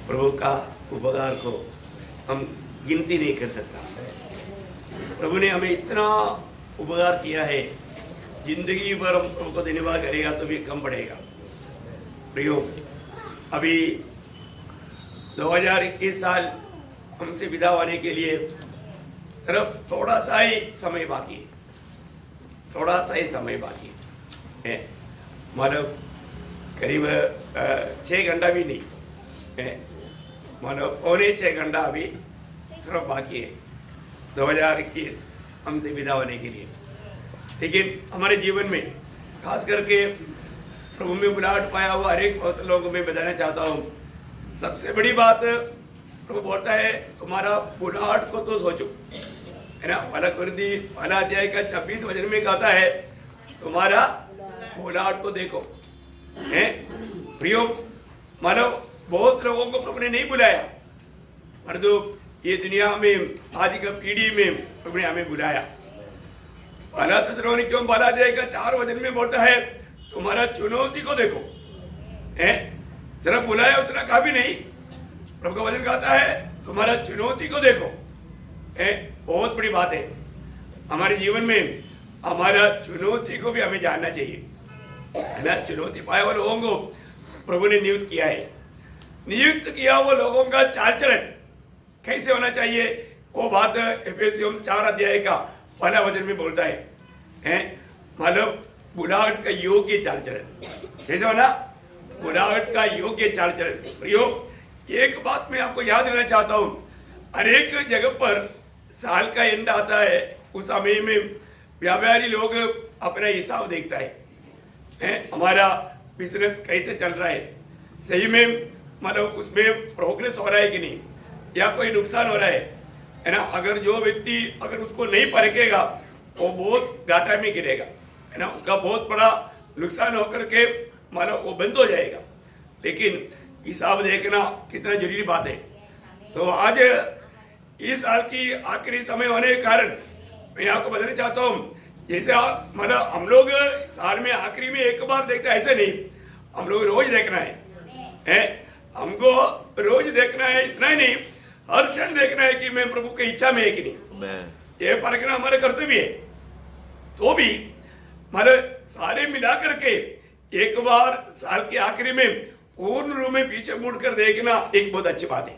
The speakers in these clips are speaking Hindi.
प्रभु का उपकार को हम गिनती नहीं कर सकता। प्रभु ने हमें इतना उपकार किया है, जिंदगी भर हम प्रभु को धन्यवाद करेगा तो भी कम पड़ेगा। प्रियो, अभी 2021 साल हमसे विदा होने के लिए सिर्फ थोड़ा सा ही समय बाकी है, थोड़ा सा ही समय बाकी है। मतलब करीब 6 घंटा भी नहीं है, मतलब 6 घंटा अभी सिर्फ बाकी है 2021 हमसे विदा होने के लिए। लेकिन हमारे जीवन में खास करके प्रभु में बुलाहट पाया हुआ हर एक बहुत लोगों को मैं बताना चाहता हूँ, सबसे बड़ी बात प्रभु बोलता है तुम्हारा बुलाहट को तो सोचो, है ना। पहला कुरिन्थी पहला अध्याय का 26 वचन में कहता है तुम्हारा बुलाहट को देखो, है प्रियो। मतलब बहुत लोगों को प्रभु ने नहीं बुलाया, परंतु ये दुनिया में आज का पीढ़ी में प्रभु ने हमें बुलाया। पहला थिस्सलुनीकियों पहला अध्याय का 4 वचन में बोलता है तुम्हारा चुनौती को देखो, है। सिर्फ बुलाया उतना काफी नहीं, प्रभु का वचन कहता है तुम्हारा चुनौती को देखो, है। बहुत बड़ी बात है हमारे जीवन में, हमारा चुनौती को भी हमें जानना चाहिए, है ना। चुनौती पाए हुए लोगों को प्रभु ने नियुक्त किया है, नियुक्त किया हुआ लोगों का चाल चलन कैसे होना चाहिए, वो बात एफेसियों 4 अध्याय का पहला वचन में बोलता है। मतलब बुलाहट का योग्य चाल चलन कैसे होना, बुलाहट का योग्य चाल चलन। प्रयोग एक बात मैं आपको याद रखना चाहता हूँ, हर एक जगह पर साल का एंड आता है, उस समय में व्यापारी लोग अपना हिसाब देखता है, हमारा बिजनेस कैसे चल रहा है, सही में मतलब उसमें प्रोग्रेस हो रहा है कि नहीं, या कोई नुकसान हो रहा है ना। अगर जो व्यक्ति अगर उसको नहीं परखेगा वो बहुत घाटा में गिरेगा, है ना, उसका बहुत बड़ा नुकसान होकर के मतलब वो बंद हो जाएगा। लेकिन हिसाब देखना कितना जरूरी बात है। तो आज इस साल की आखिरी समय होने के कारण मैं आपको बताना चाहता हूँ, जैसे मतलब हम लोग साल में आखिरी में एक बार देखते हैं ऐसे नहीं, हम लोग रोज देखना है, हमको रोज देखना है। इतना ही नहीं, हर क्षण देखना है कि मैं प्रभु की इच्छा में है कि नहीं, ये परखना हमारे कर्तव्य है। तो भी मतलब सारे मिला करके एक बार साल के आखिरी में पूर्ण रूप में पीछे मुड़कर देखना एक बहुत अच्छी बात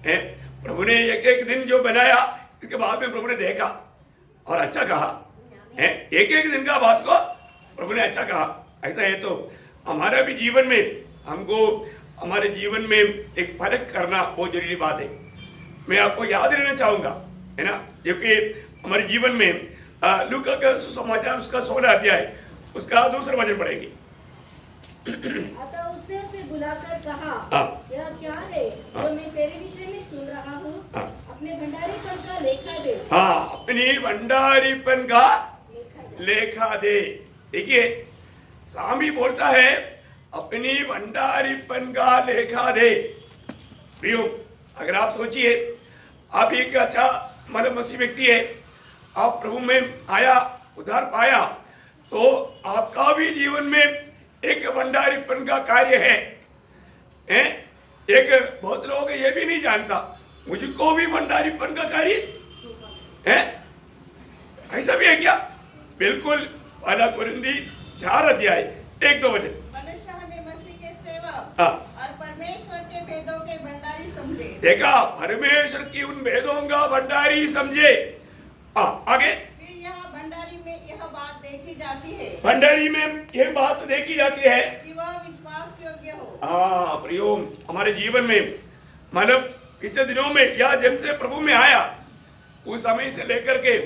है। प्रभु ने एक एक दिन जो बनाया, इसके बाद में प्रभु ने देखा और अच्छा कहा, है। एक एक दिन का बात को प्रभु ने अच्छा कहा। ऐसा है तो हमारा भी जीवन में हमको हमारे जीवन में एक फर्क करना बहुत जरूरी बात है। मैं आपको याद रहना चाहूंगा, है ना, क्योंकि हमारे जीवन में लूका का सुसमाचार उसका 16 अध्याय उसका दूसरा वचन पढ़ेंगे। अतः उसने उसे बुलाकर कहा, यह क्या है जो मैं तेरे विषय में सुन रहा हूँ, अपने भंडारीपन का लेखा दे। अपनी भंडारीपन का लेखा दे। देखिए स्वामी बोलता है अपनी भंडारीपन का लेखा दे। प्रियो, अगर आप सोचिए आप एक अच्छा मतलब मसीह व्यक्ति है, आप प्रभु में आया, उद्धार पाया, तो आपका भी जीवन में एक भंडारीपन का कार्य है। एक बहुत लोग ये भी नहीं जानता मुझको भी भंडारीपन का कार्य है, ऐसा भी है क्या? बिल्कुल। पहला कुरिन्थी 4 अध्याय 1-2 वचन। मनुष्य हमें मसीह के सेवक और परमेश्वर के वेदों के भंडारी समझे। देखा, परमेश्वर की उन वेदों का भंडारी समझे। आगे फिर यहाँ भंडारी में यह बात देखी जाती है, भंडारी में यह बात देखी जाती है कि वह विश्वास योग्य हो। प्रियो, हमारे जीवन में मतलब पिछले दिनों में या जब से प्रभु में आया उस समय से लेकर के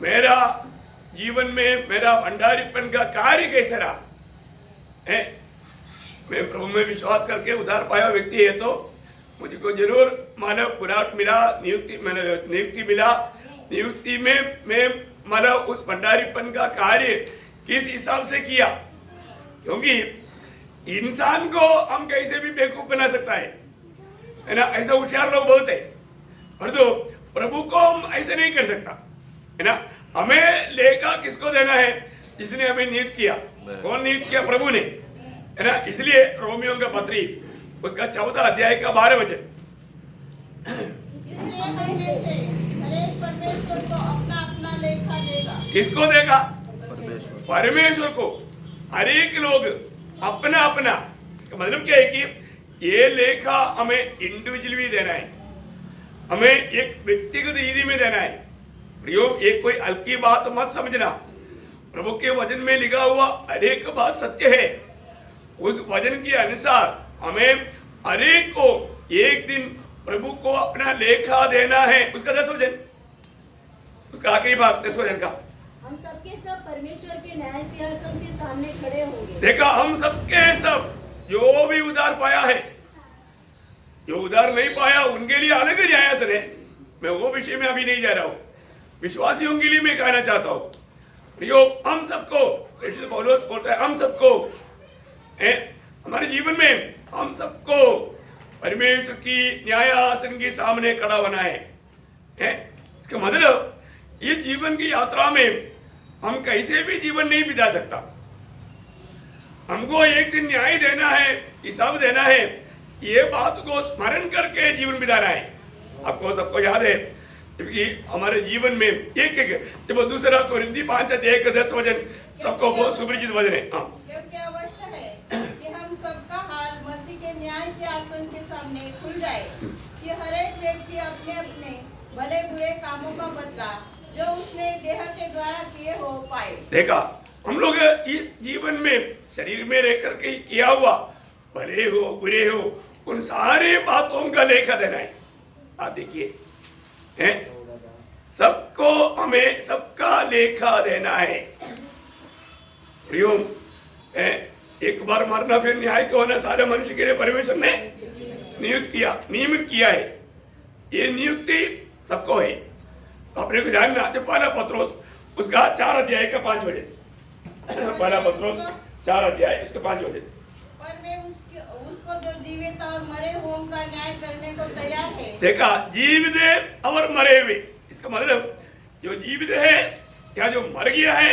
मेरा जीवन में मेरा भंडारीपन का कार्य कैसे रहा है। मैं प्रभु में विश्वास करके उद्धार पाया व्यक्ति है, तो मुझको जरूर मानव बुलाहट मिला, नियुक्ति मिला। नियुक्ति में मैं मतलब उस भंडारीपन का कार्य किस हिसाब से किया, क्योंकि इंसान को हम कैसे भी बेवकूफ बना सकता है ना। ऐसा होशियार लोग बहुत है, परंतु प्रभु को हम ऐसे नहीं कर सकता, है ना। हमें लेखा किसको देना है? जिसने हमें नियुक्त किया। कौन नियुक्त किया? प्रभु ने, है ना। इसलिए रोमियो का पत्री उसका 14 अध्याय का 12 वचन, इसलिए हम में से हरेक परमेश्वर को अपना अपना लेखा देगा। किसको देगा? परमेश्वर को। हर एक लोग अपना अपना। इसका मतलब क्या है कि ये लेखा हमें इंडिविजुअली देना है, हमें एक व्यक्तिगत रीति में देना है। प्रियो, ये कोई हल्की बात मत समझना। प्रभु के वचन में लिखा हुआ हर एक बात सत्य है। उस वचन के अनुसार हमें हर एक को एक दिन प्रभु को अपना लेखा देना है। उसका 10 वचन, उसका आखिरी भाग 10 वचन का, हम सबके सब परमेश्वर के न्याय सिंहासन के सामने खड़े होंगे। देखा, हम सबके सब जो भी उधार पाया है, जो उधार नहीं पाया उनके लिए अलग न्यायासन है। मैं वो विषय में अभी नहीं जा रहा हूँ, विश्वासियों के लिए मैं कहना चाहता हूँ। प्रियो, हम सबको, प्रेषित पौलुस बोलता है, हम सबको हमारे जीवन में हम सबको परमेश्वर की न्यायासन के सामने खड़ा होना है। इसका मतलब ये जीवन की यात्रा में हम कैसे भी जीवन नहीं बिता सकता। हमको एक दिन न्याय देना है, हिसाब देना है। ये बात को स्मरण करके जीवन बिताना है। आपको सबको याद है कि हमारे जीवन में एक जब दूसरा कोरिन्थी 5:10 वचन सबको बहुत सुपरिचित वचन है। क्योंकि अवश्य है कि हम सबका हाल मसीह के न्याय के आसन के सामने खुल जाए, कि हर एक व्यक्ति अपने अपने भले बुरे कामों का बदला जो उसने देह के द्वारा किए हो पाए। देखा, हम लोग इस जीवन में शरीर में रह करके किया हुआ भले हो बुरे हो उन सारे बातों का लेखा देना है। आप देखिए, सबको हमें सबका लेखा देना है। प्रियो, एक बार मरना फिर न्याय को होना सारे मनुष्य के लिए परमेश्वर ने नियमित किया है। ये नियुक्ति सबको है। अपने को जानना, जो पहला पत्रोस उसका 4 अध्याय का 5 वचन, पहला पत्रोस 4 अध्याय उसका 5 वचन। पर वे उसको जो जीवित और मरे हुओं का न्याय करने को तैयार है। देखा, जीवित और मरे हुए, इसका मतलब जो जीवित है या जो मर गया है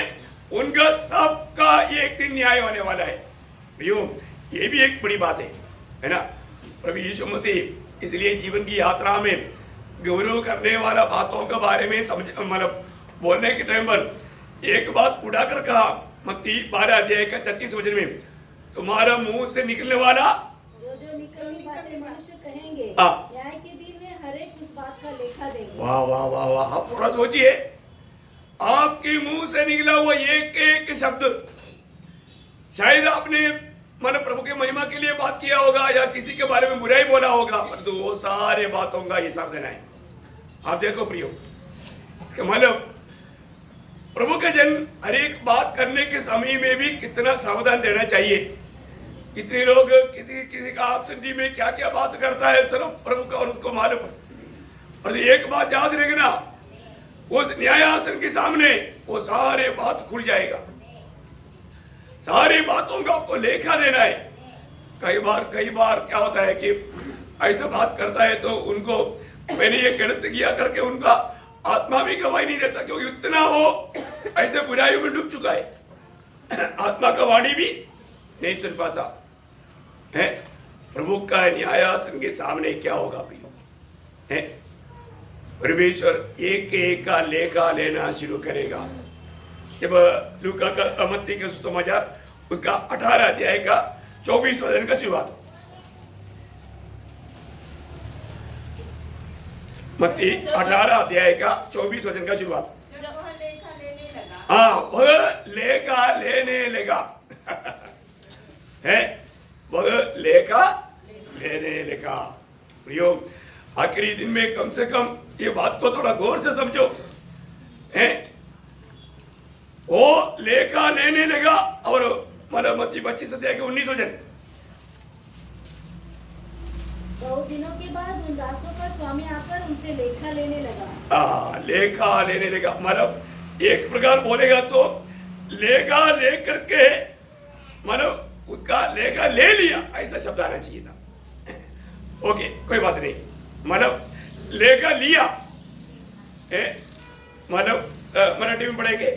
उनका सबका एक दिन न्याय होने वाला है। प्रियो, ये भी एक बड़ी बात है ना। प्रभु यीशु मसीह इसलिए जीवन की यात्रा में गौरव करने वाला बातों के बारे में समझ मतलब बोलने के टाइम पर एक बात उड़ाकर कहा, मत्ती 12 अध्याय का 36 वचन में, तुम्हारा मुंह से निकलने वाला जो निकलनी बातें मनुष्य कहेंगे, हाँ। न्याय के दिन में हर एक उस बात का लेखा देंगे। वाह वाह वाह वाह। आप थोड़ा सोचिए, आपके मुंह से निकला हुआ एक एक शब्द, शायद आपने मतलब प्रभु के महिमा के लिए बात किया होगा या किसी के बारे में बुराई बोला होगा, परंतु वो सारे बातों का हिसाब देना है। आप देखो प्रियो, मतलब प्रभु के जन हर एक बात करने के समय में भी कितना सावधान रहना चाहिए। कितने लोग किसी का आपसेंटी में क्या क्या बात करता है, सिर्फ प्रभु का और उसको मालूम। और एक बात याद रखना, उस न्यायासन के सामने वो सारे बात खुल जाएगा। सारी बातों का आपको लेखा देना है। कई बार क्या होता है कि ऐसा बात करता है तो उनको मैंने ये गलत किया करके उनका आत्मा भी गवाही नहीं देता, क्योंकि उतना वो ऐसे बुराइयों में डूब चुका है, आत्मा का वाणी भी नहीं सुन पाता है। प्रभु का न्यायासन के सामने क्या होगा प्रियो, है परमेश्वर एक एक का लेखा लेना शुरू करेगा। जब लूका का मत्ती का सुसमाचार उसका 18 अध्याय का 24 वचन का शुरुआत, मत्ती 18 अध्याय का 24 वचन का शुरुआत। जब वह लेखा लेने लगा, हाँ, वह लेखा लेने लगा है, वह लेखा लेने लगा। प्रयोग आखिरी दिन में कम से कम ये बात को थोड़ा गौर से समझो, है वो लेखा लेने लगा। और मतलब मत्ती 25 अध्याय के 19 वचन, बहुत दिनों के बाद उन दासों का स्वामी आकर उनसे लेखा लेने लगा। लेखा लेने लगा मतलब एक प्रकार बोलेगा तो लेखा ले करके मतलब उसका लेखा ले लिया, ऐसा शब्द आना चाहिए था। ओके, कोई बात नहीं, मतलब लेखा लिया मतलब मराठी में पढ़ेंगे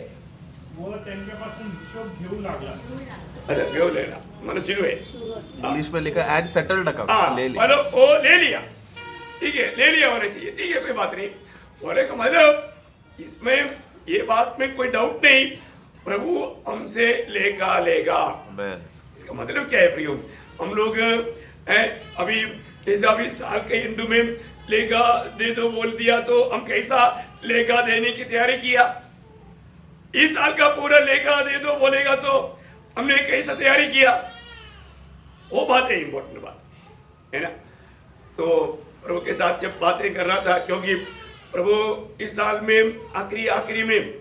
वो त्यांच्यापासून हिशोब घेऊ लागला. अच्छा, घेऊ लेना मतलब शुरू है। इंग्लिश में लिखा एज सेटल्ड अकाउंट, हाँ, ले लिया। मतलब वो ले लिया, ठीक है, ले लिया होना चाहिए, ठीक है, कोई बात नहीं। बोले का मतलब इसमें ये बात में कोई डाउट नहीं, प्रभु हमसे लेगा। इसका मतलब क्या है प्रियो? हम लोग अभी जैसे अभी साल के हिंदू में लेगा दे दो बोल दिया, तो हम कैसा लेगा देने की तैयारी किया? इस साल का पूरा लेगा दे दो बोलेगा तो हमने कैसा तैयारी किया? वो बात है, इंपॉर्टेंट बात है ना। तो प्रभु के साथ जब बातें कर रहा था, क्योंकि प्रभु इस साल में आखिरी में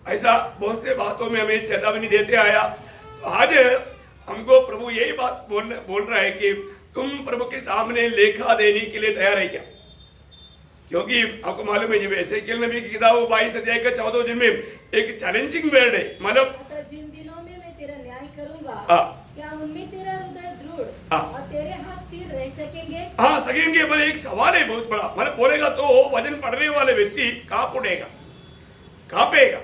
ऐसा बहुत से बातों में हमें चेतावनी देते आया, तो आज हमको प्रभु यही बात बोल रहा है कि तुम प्रभु के सामने लेखा देने के लिए तैयार है क्या? क्योंकि आपको मालूम है, जब एसेकिएल नबी की किताब 22 अध्याय का 14 दिन में एक चैलेंजिंग वर्ड है, मतलब जिन दिनों में मैं तेरा न्याय करूंगा, हाँ, क्या उनमें तेरा हृदय दृढ़ हाँ, और तेरे हाथ स्थिर रह सकेंगे? हाँ, सकेंगे। मतलब एक सवाल है बहुत बड़ा, मतलब बोलेगा तो वजन पड़ने वाले व्यक्ति कांप उठेगा, कांपेगा,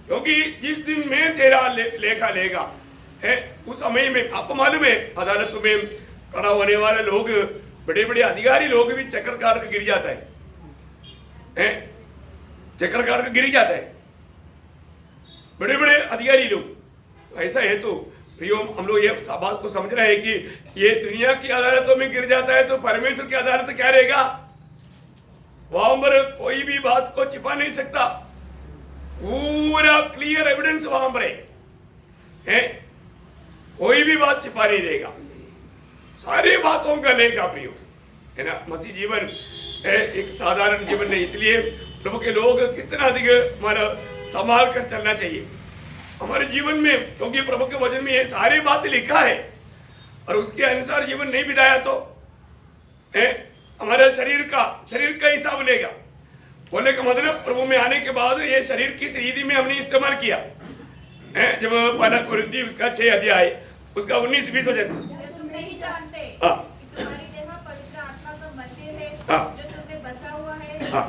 क्योंकि जिस दिन में तेरा लेखा लेगा है, उस समय में आपको मालूम है अदालत में खड़ा होने वाले लोग, बड़े बड़े अधिकारी लोग भी चक्कर काट कर गिर जाता है, चक्कर काट कर गिर जाता है, बड़े बड़े अधिकारी लोग। तो ऐसा है तो प्रियो, हम लोग ये बात को समझ रहे हैं कि ये दुनिया की अदालतों में गिर जाता है, तो परमेश्वर की अदालत क्या रहेगा? वहां पर कोई भी बात को छिपा नहीं सकता, पूरा क्लियर एविडेंस वहां पर है, कोई भी बात छिपा नहीं रहेगा, सारी बातों का लेखा प्रियो, है ना। मसीह जीवन एक साधारण जीवन नहीं, इसलिए प्रभु के लोग कितना अधिक हमारा संभाल कर चलना चाहिए हमारे जीवन में, क्योंकि प्रभु के वचन में ये सारी बात लिखा है, और उसके अनुसार जीवन नहीं बिताया तो हमारे शरीर का हिसाब लेगा। बोलने का मतलब प्रभु में आने के बाद ये शरीर किस रीति में हमने इस्तेमाल किया, जब पहला कुरिन्थी उसका 6 अध्याय उसका 19-20 वचन। तुम नहीं जानते हाँ, कि तुम्हारी देह पवित्र आत्मा का मंदिर है, हाँ, जो तुम्हें बसा हुआ है, हाँ,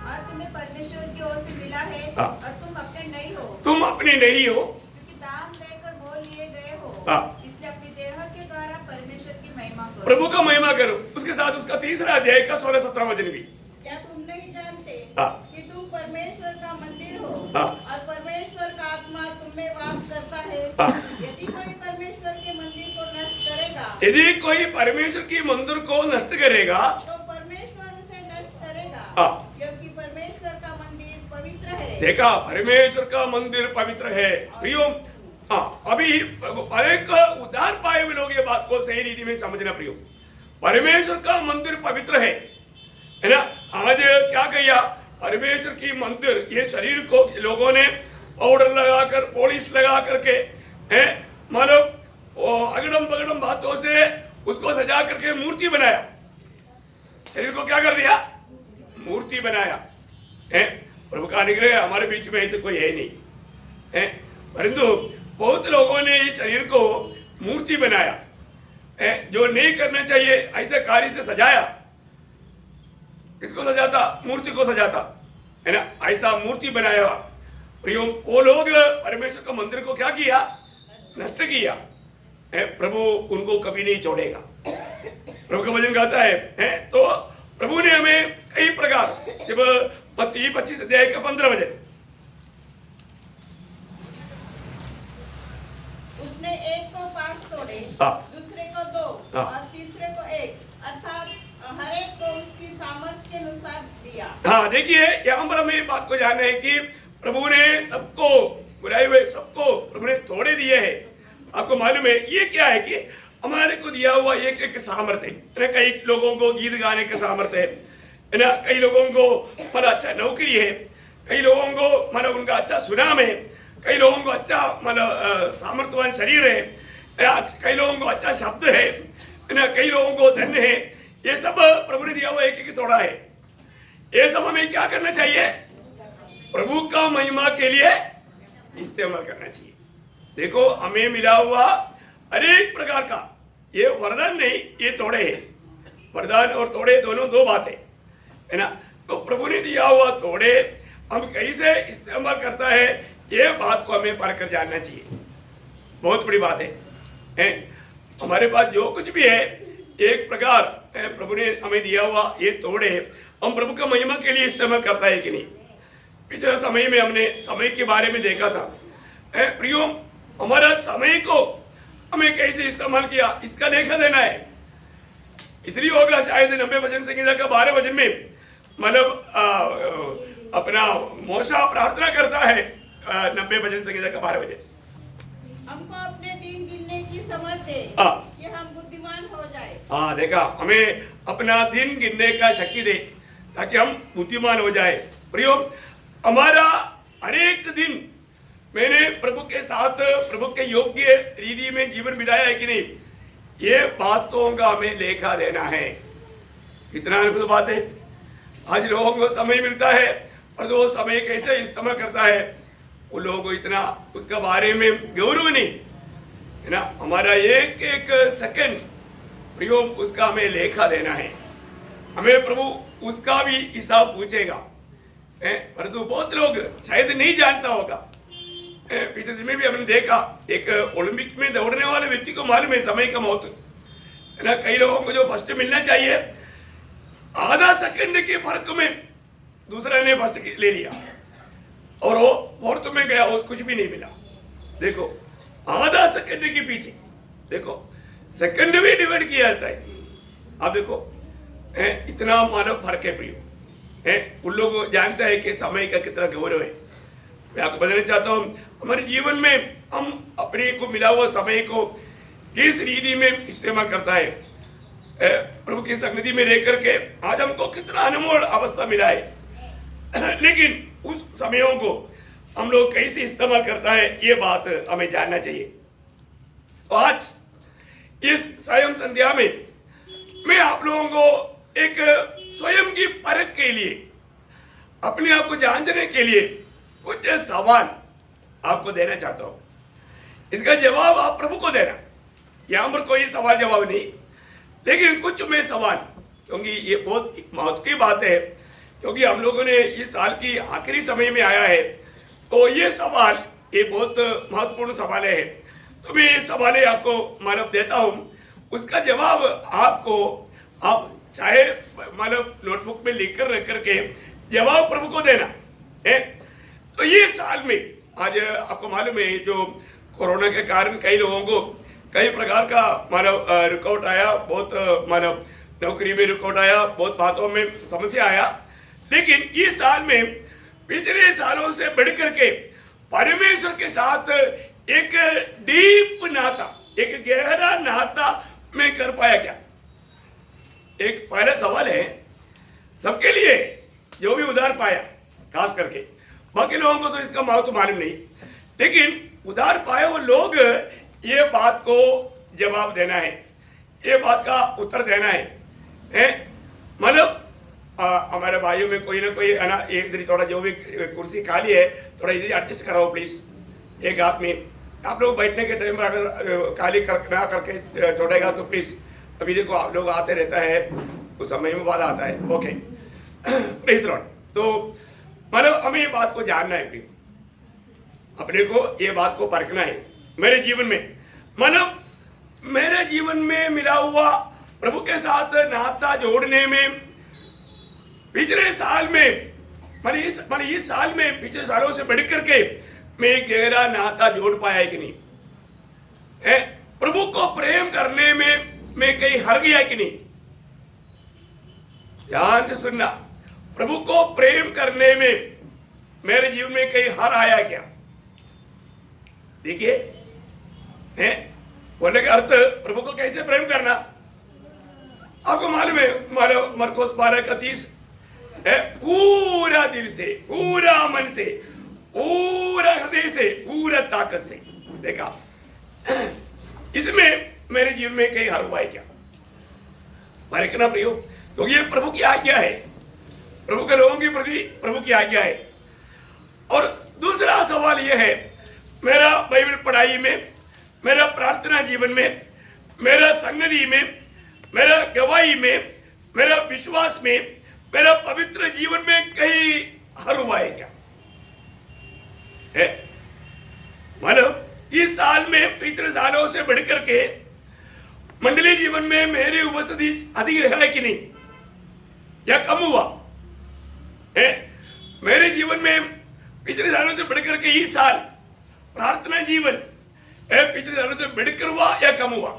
और तुम्हें परमेश्वर की ओर से मिला है, हाँ, और तुम अपने नहीं हो, क्योंकि दाम देकर मोल लिए गए हो, हाँ, इसलिए अपनी देह के द्वारा परमेश्वर की महिमा करो। प्रभु का महिमा करो। उसके साथ उसका 3 अध्याय का 16-17 वचन भी। क्या तुम नहीं जानते हाँ, कि तुम परमेश्वर का मंदिर हो, हाँ, और परमेश्वर का आत्मा तुम में वास करता है? हाँ, यदि कोई परमेश्वर के मंदिर को नष्ट करेगा, यदि कोई परमेश्वर की मंदिर को नष्ट करेगा, तो परमेश्वर उसे नष्ट करेगा, हाँ, क्योंकि परमेश्वर का मंदिर पवित्र है। देखा, परमेश्वर का मंदिर पवित्र है प्रियो। हाँ, अभी एक उद्धार पाए हुए लोग ये बात को सही रीति में समझना प्रियो, परमेश्वर का मंदिर पवित्र है ना। आज क्या किया, परमेश्वर की मंदिर, ये शरीर को लोगों ने पाउडर लगाकर, पॉलिश लगा करके मतलब अगड़म बगड़म बातों से उसको सजा करके मूर्ति बनाया, शरीर को क्या कर दिया, मूर्ति बनाया है। प्रभु का अनुग्रह हमारे बीच में ऐसे कोई है नहीं है, परंतु बहुत लोगों ने इस शरीर को मूर्ति बनाया है, जो नहीं करना चाहिए ऐसे कार्य से सजाया। किसको सजाता? मूर्ति को सजाता है ना, ऐसा मूर्ति बनाया। प्रियो, वो लोग परमेश्वर का मंदिर को क्या किया, नष्ट किया है। प्रभु उनको कभी नहीं छोड़ेगा। प्रभु का वचन कहता है तो प्रभु ने हमें कई प्रकार, जब मत्ती 25 अध्याय का 15 वचन, उसने एक को 5 तोड़े, हाँ, दूसरे को 2, हाँ, और तीसरे को 1, अर्थात हर एक को उसकी सामर्थ्य के अनुसार दिया। हाँ, देखिए यहाँ पर हमें बात को जानना है कि प्रभु ने सबको, बुराई हुए सबको प्रभु ने तोड़े दिए हैं। आपको मालूम है ये क्या है कि हमारे को दिया हुआ एक एक सामर्थ्य है। कई लोगों को गीत गाने का सामर्थ्य है ना, कई लोगों को मतलब अच्छा नौकरी है, कई लोगों को मतलब उनका अच्छा सुनाम है, कई लोगों को अच्छा मतलब सामर्थ्यवान शरीर है, कई लोगों को अच्छा शब्द है ना, कई लोगों को धन है। ये सब प्रभु ने दिया हुआ एक एक तोड़ा है। ये सब हमें क्या करना चाहिए, प्रभु का महिमा के लिए इस्तेमाल करना चाहिए। देखो, हमें मिला हुआ अनेक प्रकार का ये वरदान नहीं, ये तोड़े है। वरदान और तोड़े दोनों दो बातें है ना। तो प्रभु ने दिया हुआ तोड़े हम कैसे इस्तेमाल करता है, ये बात को हमें परख कर जानना चाहिए। बहुत बड़ी बात है? हमारे पास जो कुछ भी है एक प्रकार प्रभु ने हमें दिया हुआ ये तोड़े हम प्रभु का महिमा के लिए इस्तेमाल करता है कि नहीं? पिछले समय में हमने समय के बारे में देखा था। प्रियो, हमारा समय को हमें कैसे इस्तेमाल किया इसका लेखा देना है। इसलिए होगा शायद 90 भजन संगीता का 12 भजन में मतलब अपना मोशा प्रार्थना करता है। 90 भजन संगीता का 12 भजन, हमको अपने दिन गिनने की समझ दे कि हम बुद्धिमान हो जाए। हाँ देखा, हमें अपना दिन गिनने का शक्ति दे ताकि हम बुद्धिमान हो जाए। प्रियो, हमारा अनेक दिन मैंने प्रभु के साथ प्रभु के योग्य रीति में जीवन बिताया है कि नहीं, ये बातों का हमें लेखा देना है। कितना अद्भुत बात है। आज लोगों को समय मिलता है और वो समय कैसे इस्तेमाल करता है वो लोगों को इतना उसका बारे में गौरव नहीं है ना। हमारा एक एक सेकंड प्रियो उसका हमें लेखा देना है। हमें प्रभु उसका भी हिसाब पूछेगा। परंतु बहुत लोग शायद नहीं जानता होगा। पिछले दिन में भी हमने देखा एक ओलंपिक में दौड़ने वाले व्यक्ति को मालूम है समय का मौत है ना। कई लोगों को जो फर्स्ट मिलना चाहिए आधा सेकंड के फर्क में दूसरा ने फर्स्ट ले लिया और वो फोर्थ में गया, उसको कुछ भी नहीं मिला। देखो आधा सेकंड के पीछे देखो सेकंड भी डिवाइड किया जाता है। आप देखो इतना मानव फर्क है प्रियो। उन लोग जानता है कि समय का कितना गौरव है। मैं आपको बताना चाहता हूँ हमारे जीवन में हम अपने को मिला हुआ समय को किस रीति में इस्तेमाल करता है। प्रभु की संगति में रह करके आज हमको कितना अनमोल अवस्था मिला है, लेकिन उस समयों को हम लोग कैसे इस्तेमाल करता है ये बात हमें जानना चाहिए। तो आज इस सायं संध्या में मैं आप लोगों को एक स्वयं की परख के लिए अपने आप को जानने के लिए कुछ सवाल आपको देना चाहता हूं। इसका जवाब आप प्रभु को देना। यहां पर कोई सवाल जवाब नहीं, लेकिन कुछ में सवाल, क्योंकि ये बहुत महत्व की बात है, क्योंकि हम लोगों ने इस साल की आखिरी समय में आया है तो ये सवाल ये बहुत महत्वपूर्ण सवाल है। तो मैं ये सवाल आपको मानव देता हूँ, उसका जवाब आपको आप चाहे मानव नोटबुक में लिख कर रख करके जवाब प्रभु को देना है। तो ये साल में आज आपको मालूम है जो कोरोना के कारण कई लोगों को कई प्रकार का मानव रुकावट आया, बहुत मानव नौकरी में रुकावट आया, बहुत बातों में समस्या आया। लेकिन इस साल में पिछले सालों से बढ़ करके परमेश्वर के साथ एक डीप नाता, एक गहरा नाता मैं कर पाया क्या? एक पहला सवाल है सबके लिए जो भी उधार पाया, खास करके बाकी लोगों को तो इसका महत्व मालूम नहीं, लेकिन उधार पाए वो लोग ये बात को जवाब देना है, ये बात का उत्तर देना है। मतलब हमारे भाइयों में कोई ना कोई है ना, इधर थोड़ा जो भी कुर्सी खाली है थोड़ा इधर एडजस्ट कराओ प्लीज। एक हाथ में आप लोग बैठने के टाइम पर अगर खाली ना करके छोड़ेगा तो प्लीज। अभी देखो आप लोग आते रहता है, उस समय में बाद आता है। Okay please Lord. तो मतलब हमें ये बात को जानना है प्लीज, अपने को ये बात को परखना है। मेरे जीवन में मतलब मेरे जीवन में मिला हुआ प्रभु के साथ नाता जोड़ने में पिछले साल में इस साल में पिछले सालों से बढ़ करके मैं गहरा नाता जोड़ पाया है कि नहीं? प्रभु को प्रेम करने में मैं कहीं हार गया कि नहीं? ध्यान से सुनना, प्रभु को प्रेम करने में मेरे जीवन में कहीं हार आया क्या? देखिए बोलने का अर्थ प्रभु को कैसे प्रेम करना आपको मालूम है। मरकुस 12:30 पूरा दिल से, पूरा मन से, पूरा हृदय से, पूरा ताकत से। देखा इसमें मेरे जीवन में कहीं हार हुआ है क्या? परखना प्रियो, तो ये प्रभु की आज्ञा है, प्रभु के लोगों के प्रति प्रभु की आज्ञा है। और दूसरा सवाल यह है, मेरा बाइबल पढ़ाई में, मेरा प्रार्थना जीवन में, मेरा संगति में, मेरा गवाही में, मेरा विश्वास में, मेरा पवित्र जीवन में कहीं हर हुआ है क्या? मतलब इस साल में पिछले सालों से बढ़कर के मंडली जीवन में मेरी उपस्थिति अधिक रहा है कि नहीं, या कम हुआ है? मेरे जीवन में पिछले सालों से बढ़कर के इस साल प्रार्थना जीवन पिछले सालों से बढ़कर हुआ या कम हुआ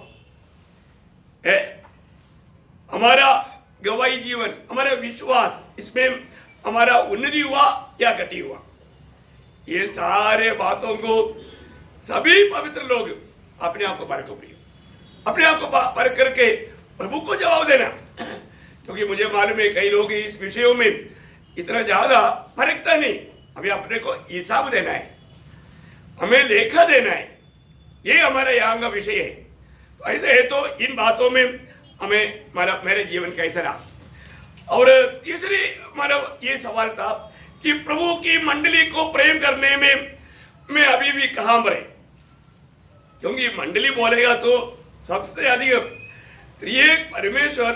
है? हमारा गवाही जीवन, हमारा विश्वास, इसमें हमारा उन्नति हुआ या घटी हुआ? ये सारे बातों को सभी पवित्र लोग अपने आप को परखो प्रिय, अपने आप को परख करके प्रभु को जवाब देना। क्योंकि मुझे मालूम है कई लोग इस विषयों में इतना ज्यादा परखता नहीं। हमें अपने को हिसाब देना है, हमें लेखा देना है, ये हमारा यहाँ का विषय है। तो ऐसे है तो इन बातों में हमें मतलब मेरे जीवन कैसा रहा। और तीसरी मतलब ये सवाल था कि प्रभु की मंडली को प्रेम करने में मैं अभी भी कहाँ पर है? क्योंकि मंडली बोलेगा तो सबसे अधिक त्रिएक परमेश्वर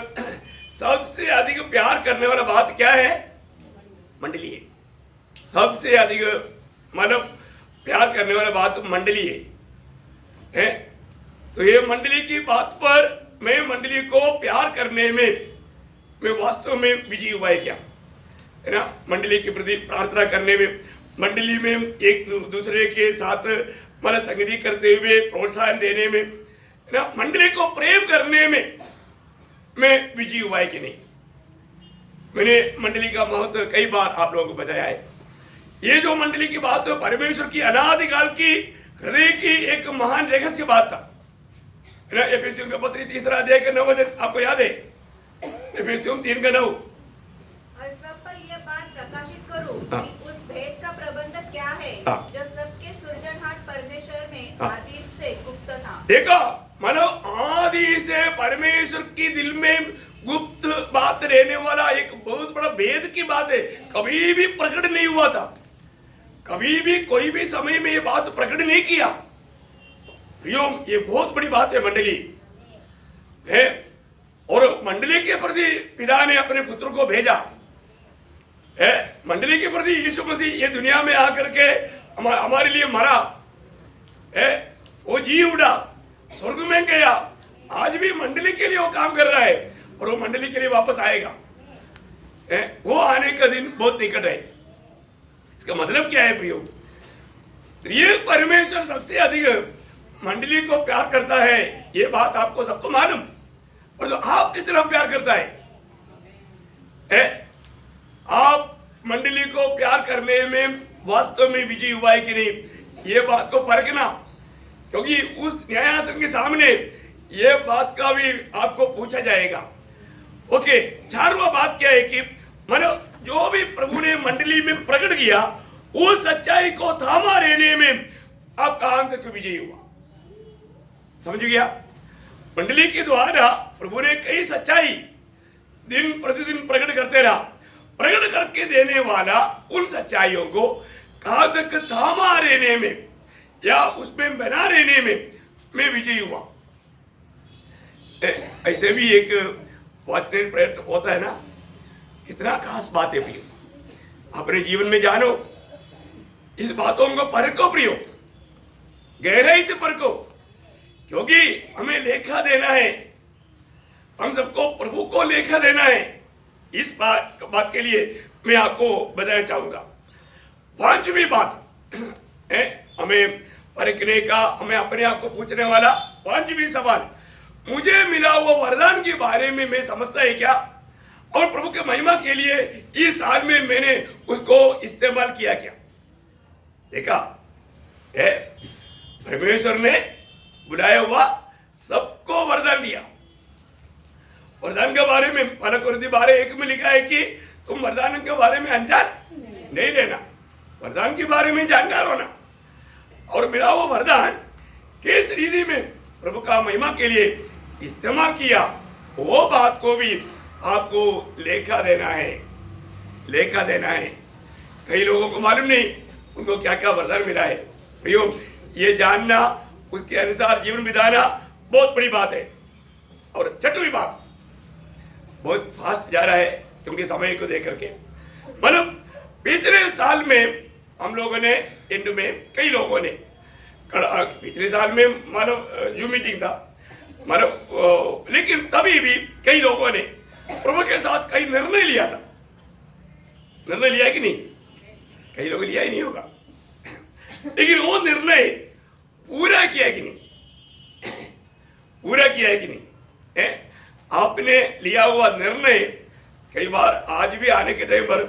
सबसे अधिक प्यार करने वाला बात क्या है? मंडली है। सबसे अधिक मतलब प्यार करने वाला बात मंडली है? तो ये मंडली की बात पर मैं मंडली को प्यार करने में मैं वास्तव में विजयी हुआ है क्या, है ना? मंडली के प्रति प्रार्थना करने में, मंडली में एक दूसरे के साथ मतलब संगति करते हुए प्रोत्साहन देने में, है ना? मंडली को प्रेम करने में मैं विजयी हुआ है कि नहीं? मैंने मंडली का महत्व कई बार आप लोगों को बताया है। ये जो मंडली की बात है परमेश्वर की अनादिकाल की हृदय की एक महान रहस्य बात था, है ना? एफेसियों का पत्री 3 अध्याय का 9 वचन आपको याद है? एफेसियों 3:9। और सब पर यह बात प्रकाशित करो कि उस भेद का प्रबंध क्या है जो सबके सृजनहार परमेश्वर में आदि से गुप्त था। देखा, मानो आदि से परमेश्वर की दिल में गुप्त बात रहने वाला एक बहुत बड़ा भेद की बात है, कभी भी प्रकट नहीं हुआ था, कभी भी कोई भी समय में ये बात प्रकट नहीं किया। ये बहुत बड़ी बात है मंडली है। और मंडली के प्रति पिता ने अपने पुत्र को भेजा है। मंडली के प्रति यीशु मसीह ये दुनिया में आकर के हमारे लिए मरा है, वो जी उड़ा, स्वर्ग में गया, आज भी मंडली के लिए वो काम कर रहा है और वो मंडली के लिए वापस आएगा है। वो आने का दिन बहुत निकट है। इसका मतलब क्या है प्रियो? त्रिएक परमेश्वर सबसे अधिक मंडली को प्यार करता है, ये बात आपको सबको मालूम। और जो आप कितना प्यार करता है? आप मंडली को प्यार करने में वास्तव में विजयी हुआ है कि नहीं, ये बात को परखना। क्योंकि उस न्यायासन के सामने ये बात का भी आपको पूछा जाएगा। ओके, 4वां बात क्या है कि मानो जो भी प्रभु ने मंडली में प्रकट किया उस सच्चाई को थामा रहने में आप कहां तक विजयी हुआ? समझ गया? मंडली के द्वारा प्रभु ने कई सच्चाई दिन प्रतिदिन प्रकट करते रहा, प्रकट करके देने वाला उन सच्चाइयों को कहां तक थामा रहने में या उसमें बना रहने में मैं विजयी हुआ। ऐसे भी एक वचन प्रयत्न होता है ना, कितना खास बात है प्रियो, अपने जीवन में जानो, इस बातों को परखो प्रियो, गहराई से परखो, क्योंकि हमें लेखा देना है, हम सबको प्रभु को लेखा देना है। इस बात के लिए मैं आपको बताना चाहूंगा। 5वीं बात है हमें परखने का, हमें अपने आप को पूछने वाला 5वीं सवाल, मुझे मिला हुआ वरदान के बारे में मैं समझता है क्या, और प्रभु के महिमा के लिए इस साल में मैंने उसको इस्तेमाल किया क्या? देखा है, परमेश्वर ने बुलाया हुआ सबको वरदान दिया। वरदान के बारे में 12:1 में लिखा है कि तुम वरदान के बारे में अनजान नहीं रहना, वरदान के बारे में जानकार होना। और मिला हुआ वरदान किस रीति में प्रभु का महिमा के लिए इस्तेमाल किया, वो बात को भी आपको लेखा देना है, लेखा देना है। कई लोगों को मालूम नहीं उनको क्या क्या वरदान मिला है। प्रियो, ये जानना, उसके अनुसार जीवन बिताना बहुत बड़ी बात है। और 6वीं बात, बहुत फास्ट जा रहा है क्योंकि समय को देख करके, मतलब पिछले साल में हम लोगों ने एंड में कई लोगों ने पिछले साल में मानो जूम मीटिंग था मानो, लेकिन तभी भी कई लोगों ने प्रभु के साथ कई निर्णय लिया था। निर्णय लिया कि नहीं? कई लोग लिया ही नहीं होगा, लेकिन वो निर्णय पूरा किया है कि नहीं? पूरा किया है कि नहीं? आपने लिया हुआ निर्णय कई बार आज भी आने के टाइम पर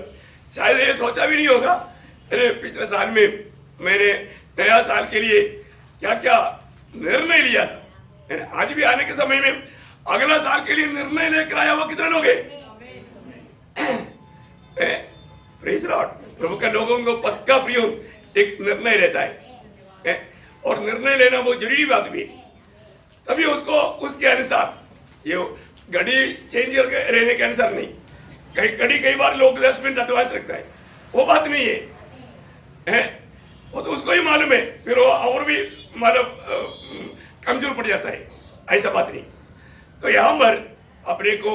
शायद ये सोचा भी नहीं होगा, अरे पिछले साल में मैंने नया साल के लिए क्या क्या निर्णय लिया था। आज भी आने के समय में अगला साल के लिए निर्णय लेकर आया हुआ कितने लोग हैं? Praise Lord. प्रभु के लोगों को पक्का प्रिय एक निर्णय रहता है, और निर्णय लेना बहुत जरूरी बात भी है। तभी उसको उसके अनुसार, ये घड़ी चेंज रहने के अनुसार नहीं, घड़ी कई बार लोग 10 मिनट एडवांस रखता है, वो बात नहीं है, वो तो उसको ही मालूम है, फिर वो और भी मतलब कमजोर पड़ जाता है, ऐसा बात नहीं। तो यहाँ पर अपने को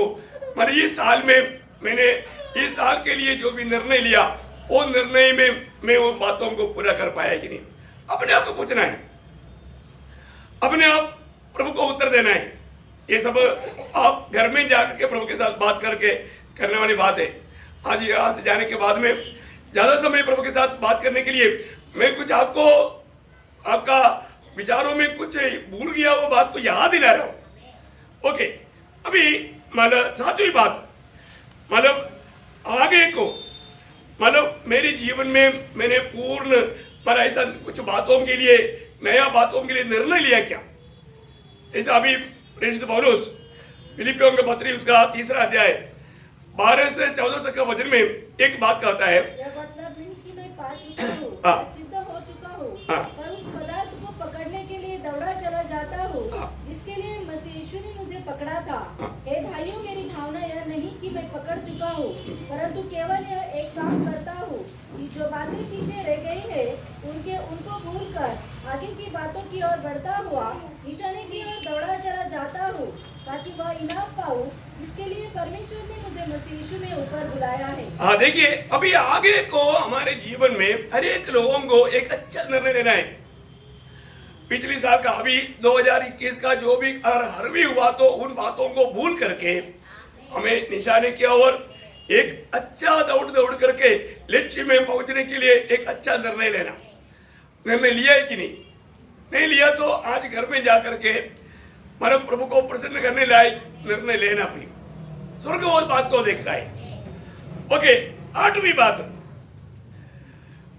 मतलब इस साल में मैंने इस साल के लिए जो भी निर्णय लिया, वो निर्णय में मैं उन बातों को पूरा कर पाया कि नहीं, अपने आप को पूछना है, अपने आप प्रभु को उत्तर देना है। ये सब आप घर में जाकर के प्रभु के साथ बात करके करने वाली बात है। आज यहाँ से जाने के बाद में ज्यादा समय प्रभु के साथ बात करने के लिए मैं कुछ आपको आपका विचारों में कुछ भूल गया वो बात को याद दिला रहा हूं। ओके, अभी मतलब सातवीं बात, मतलब आगे को मतलब मेरे जीवन में मैंने पूर्ण मतलब ऐसा कुछ बातों के लिए, नया बातों के लिए निर्णय लिया क्या? जैसा अभी प्रेरित पौलुस फिलिपियों के पत्री उसका 3 अध्याय 12 से 14 तक का वचन में एक बात कहता है, यह मतलब नहीं कि मैं पा चुका हूँ, सिद्ध हो चुका हूँ, पर उस पदार्थ को पकड़ने के लिए दौड़ा चला जाता हूँ जिसके लिए मसीह यीशु ने मुझे पकड़ा था। हे भाइयों, मेरी भावना यह नहीं कि मैं पकड़ चुका हूँ, परंतु केवल यह एक काम करता हूँ कि जो बातें पीछे रह गई है उनको भूलकर आगे की बातों की ओर बढ़ता हुआ निशाने की ओर दौड़ा चला जाता हूँ, ताकि वह इनाम पाऊं इसके लिए परमेश्वर ने मुझे मसीह यीशु में ऊपर बुलाया है। हाँ, देखिए अभी आगे को हमारे जीवन में हर एक लोगों को एक अच्छा निर्णय लेना है। पिछले साल का अभी 2021 का जो भी हर भी हुआ, तो उन बातों को भूल करके हमें निशाने की ओर एक अच्छा दौड़ करके लक्ष्य में पहुंचने के लिए एक अच्छा निर्णय लेना। निर्णय लिया है कि नहीं लिया तो आज घर में जा करके मतलब प्रभु को प्रसन्न करने लायक निर्णय लेना भी स्वर्ग और बात को देखता है। ओके, 8वीं बात,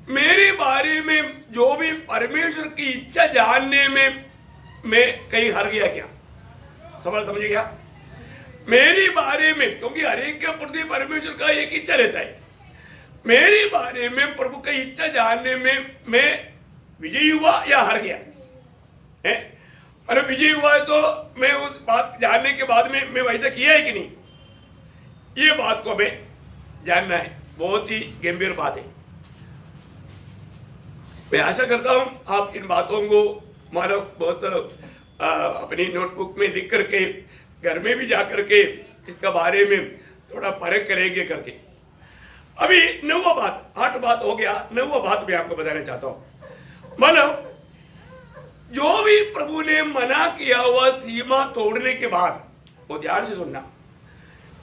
मेरे बारे में जो भी परमेश्वर की इच्छा जानने में मैं कहीं हार गया क्या? सवाल समझ गया? मेरे बारे में, क्योंकि हर एक के प्रति परमेश्वर का एक इच्छा रहता है, मेरे बारे में प्रभु की इच्छा जानने में मैं विजयी हुआ या हार गया है? अरे विजय हुआ है तो मैं उस बात जानने के बाद में मैं वैसा किया है कि नहीं, ये बात को हमें जानना है। बहुत ही गंभीर बात है। मैं आशा करता हूं आप इन बातों को मानो बहुत अपनी नोटबुक में लिख करके घर में भी जा करके इसका बारे में थोड़ा परख करेंगे करके। अभी 9वां बात, 8 बात हो गया, 9वां बात मैं आपको बताना चाहता हूं। मतलब जो भी प्रभु ने मना किया हुआ सीमा तोड़ने के बाद, वो ध्यान से सुनना,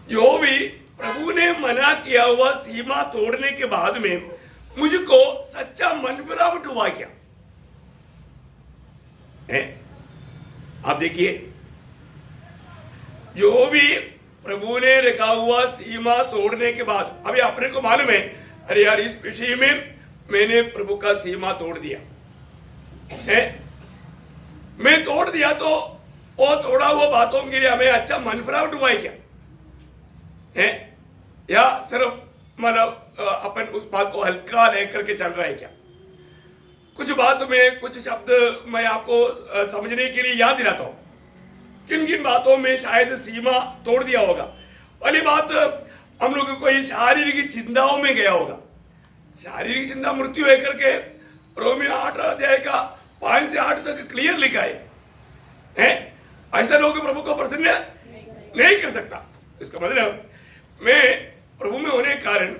जो भी प्रभु ने मना किया हुआ सीमा तोड़ने के बाद में मुझको सच्चा मन फिरावट हुआ क्या है? आप देखिए, जो भी प्रभु ने रखा हुआ सीमा तोड़ने के बाद, अभी अपने को मालूम है, अरे यार इस विषय में मैंने प्रभु का सीमा तोड़ दिया है, मैं तोड़ दिया, तो वो तोड़ा हुआ बातों के लिए हमें अच्छा मन फिरावट हुआ है क्या है? या सिर्फ मतलब अपन उस बात को हल्का लेकर के चल रहा है क्या? कुछ बात में कुछ शब्द मैं आपको समझने के लिए याद दिलाता हूं। किन किन बातों में शायद सीमा तोड़ दिया होगा। पहली बात, हम लोग कोई शारीरिक चिंताओं में गया होगा। शारीरिक चिंता मृत्यु है करके रोमियो 8 अध्याय का 5 से 8 तक क्लियर लिखा है? ऐसा लोग प्रभु को प्रसन्न नहीं कर सकता। इसका मतलब मैं प्रभु में होने के कारण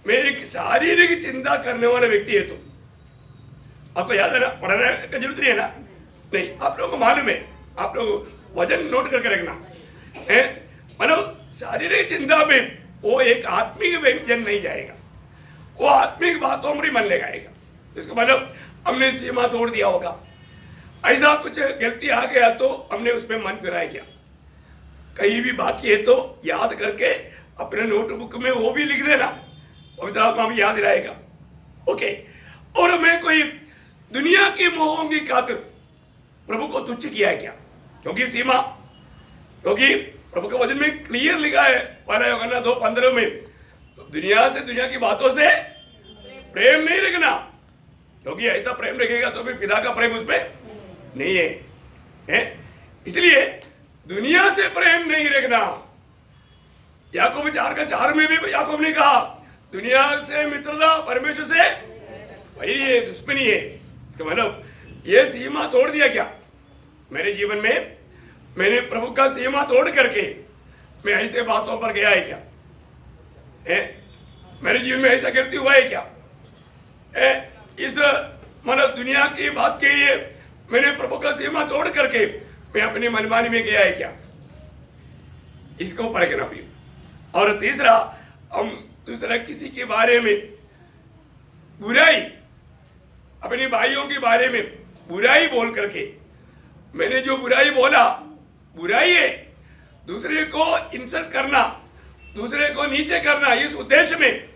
मैं एक शारीरिक चिंता करने वाला व्यक्ति है, तो आपको याद है ना, पढ़ाने की जरूरत नहीं है ना? नहीं, आप लोगों को मालूम है, आप लोग वजन नोट करके रखना है। मतलब शारीरिक चिंता में वो एक आत्मिक व्यंजन नहीं जाएगा, वो आत्मिक बातों में मन लगाएगा। इसका मतलब हमने सीमा तोड़ दिया होगा, ऐसा कुछ गलती आ गया तो हमने उसमें मन फिराया क्या, कहीं भी बाकी है तो याद करके अपने नोटबुक में वो भी लिख देना, पवित्र आत्मा भी याद रहेगा। ओके। और मैं कोई दुनिया की मोहों की खातिर प्रभु को तुच्छ किया है क्या? क्योंकि प्रभु के वचन में क्लियर लिखा है, पहला यूहन्ना 2:15 में, तो दुनिया की बातों से प्रेम नहीं रखना, क्योंकि ऐसा प्रेम रखेगा तो भी पिता का प्रेम उसमें नहीं है? इसलिए दुनिया से प्रेम नहीं रखना। याकूब 4:4 में भी याकूब ने कहा, दुनिया से मित्रता परमेश्वर से वही है, दुश्मनी है। इसका मतलब ये सीमा तोड़ दिया क्या मेरे जीवन में? मैंने प्रभु का सीमा तोड़ करके मैं ऐसे बातों पर गया है क्या? मेरे जीवन में ऐसा गलती हुआ है क्या? इस मतलब दुनिया की बात के लिए मैंने प्रभु का सीमा तोड़ करके मैं अपनी मनमानी में गया है क्या? इसको परखना भी। और तीसरा, हम दूसरा किसी के बारे में बुराई, अपने भाइयों के बारे में बुराई बोल करके, मैंने जो बुराई बोला बुराई है, दूसरे को इंसल्ट करना, दूसरे को नीचे करना, इस उद्देश्य में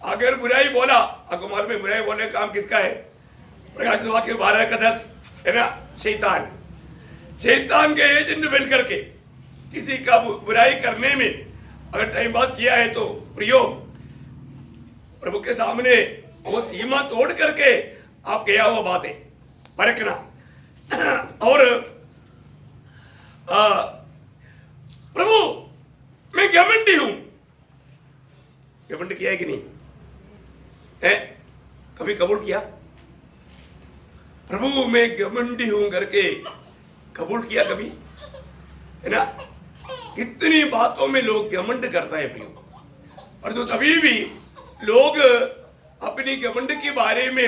अगर बुराई बोला, आपको मालूम है बुराई बोलने का काम किसका है? प्रकाशित वाक्य 12:10 है ना, शैतान के एजेंट बन करके किसी का बुराई करने में अगर टाइम पास किया है तो प्रियो, प्रभु के सामने वो सीमा तोड़ करके आप गया हुआ बात है, परखना। और प्रभु मैं घमंडी हूं, घमंड किया है कि नहीं है? कभी कबूल किया? प्रभु मैं घमंडी हूं करके कबूल किया कभी? है ना? कितनी बातों में लोग घमंड करता है प्रियो, और तो कभी भी लोग अपनी घमंड के बारे में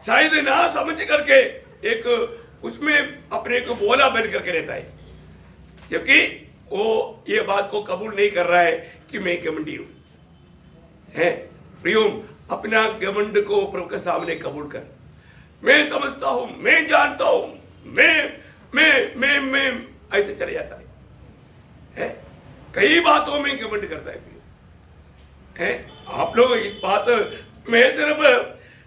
शायद ना समझ करके एक उसमें अपने को बोला बन करके रहता है, जबकि वो ये बात को कबूल नहीं कर रहा है कि मैं घमंडी हूं। है प्रियो, अपना घमंड को प्रभु के सामने कबूल कर। मैं समझता हूं, मैं जानता हूं, मैं ऐसे चले जाता है? कई बातों में घमंड करता है प्रियो। आप लोग इस बात में सिर्फ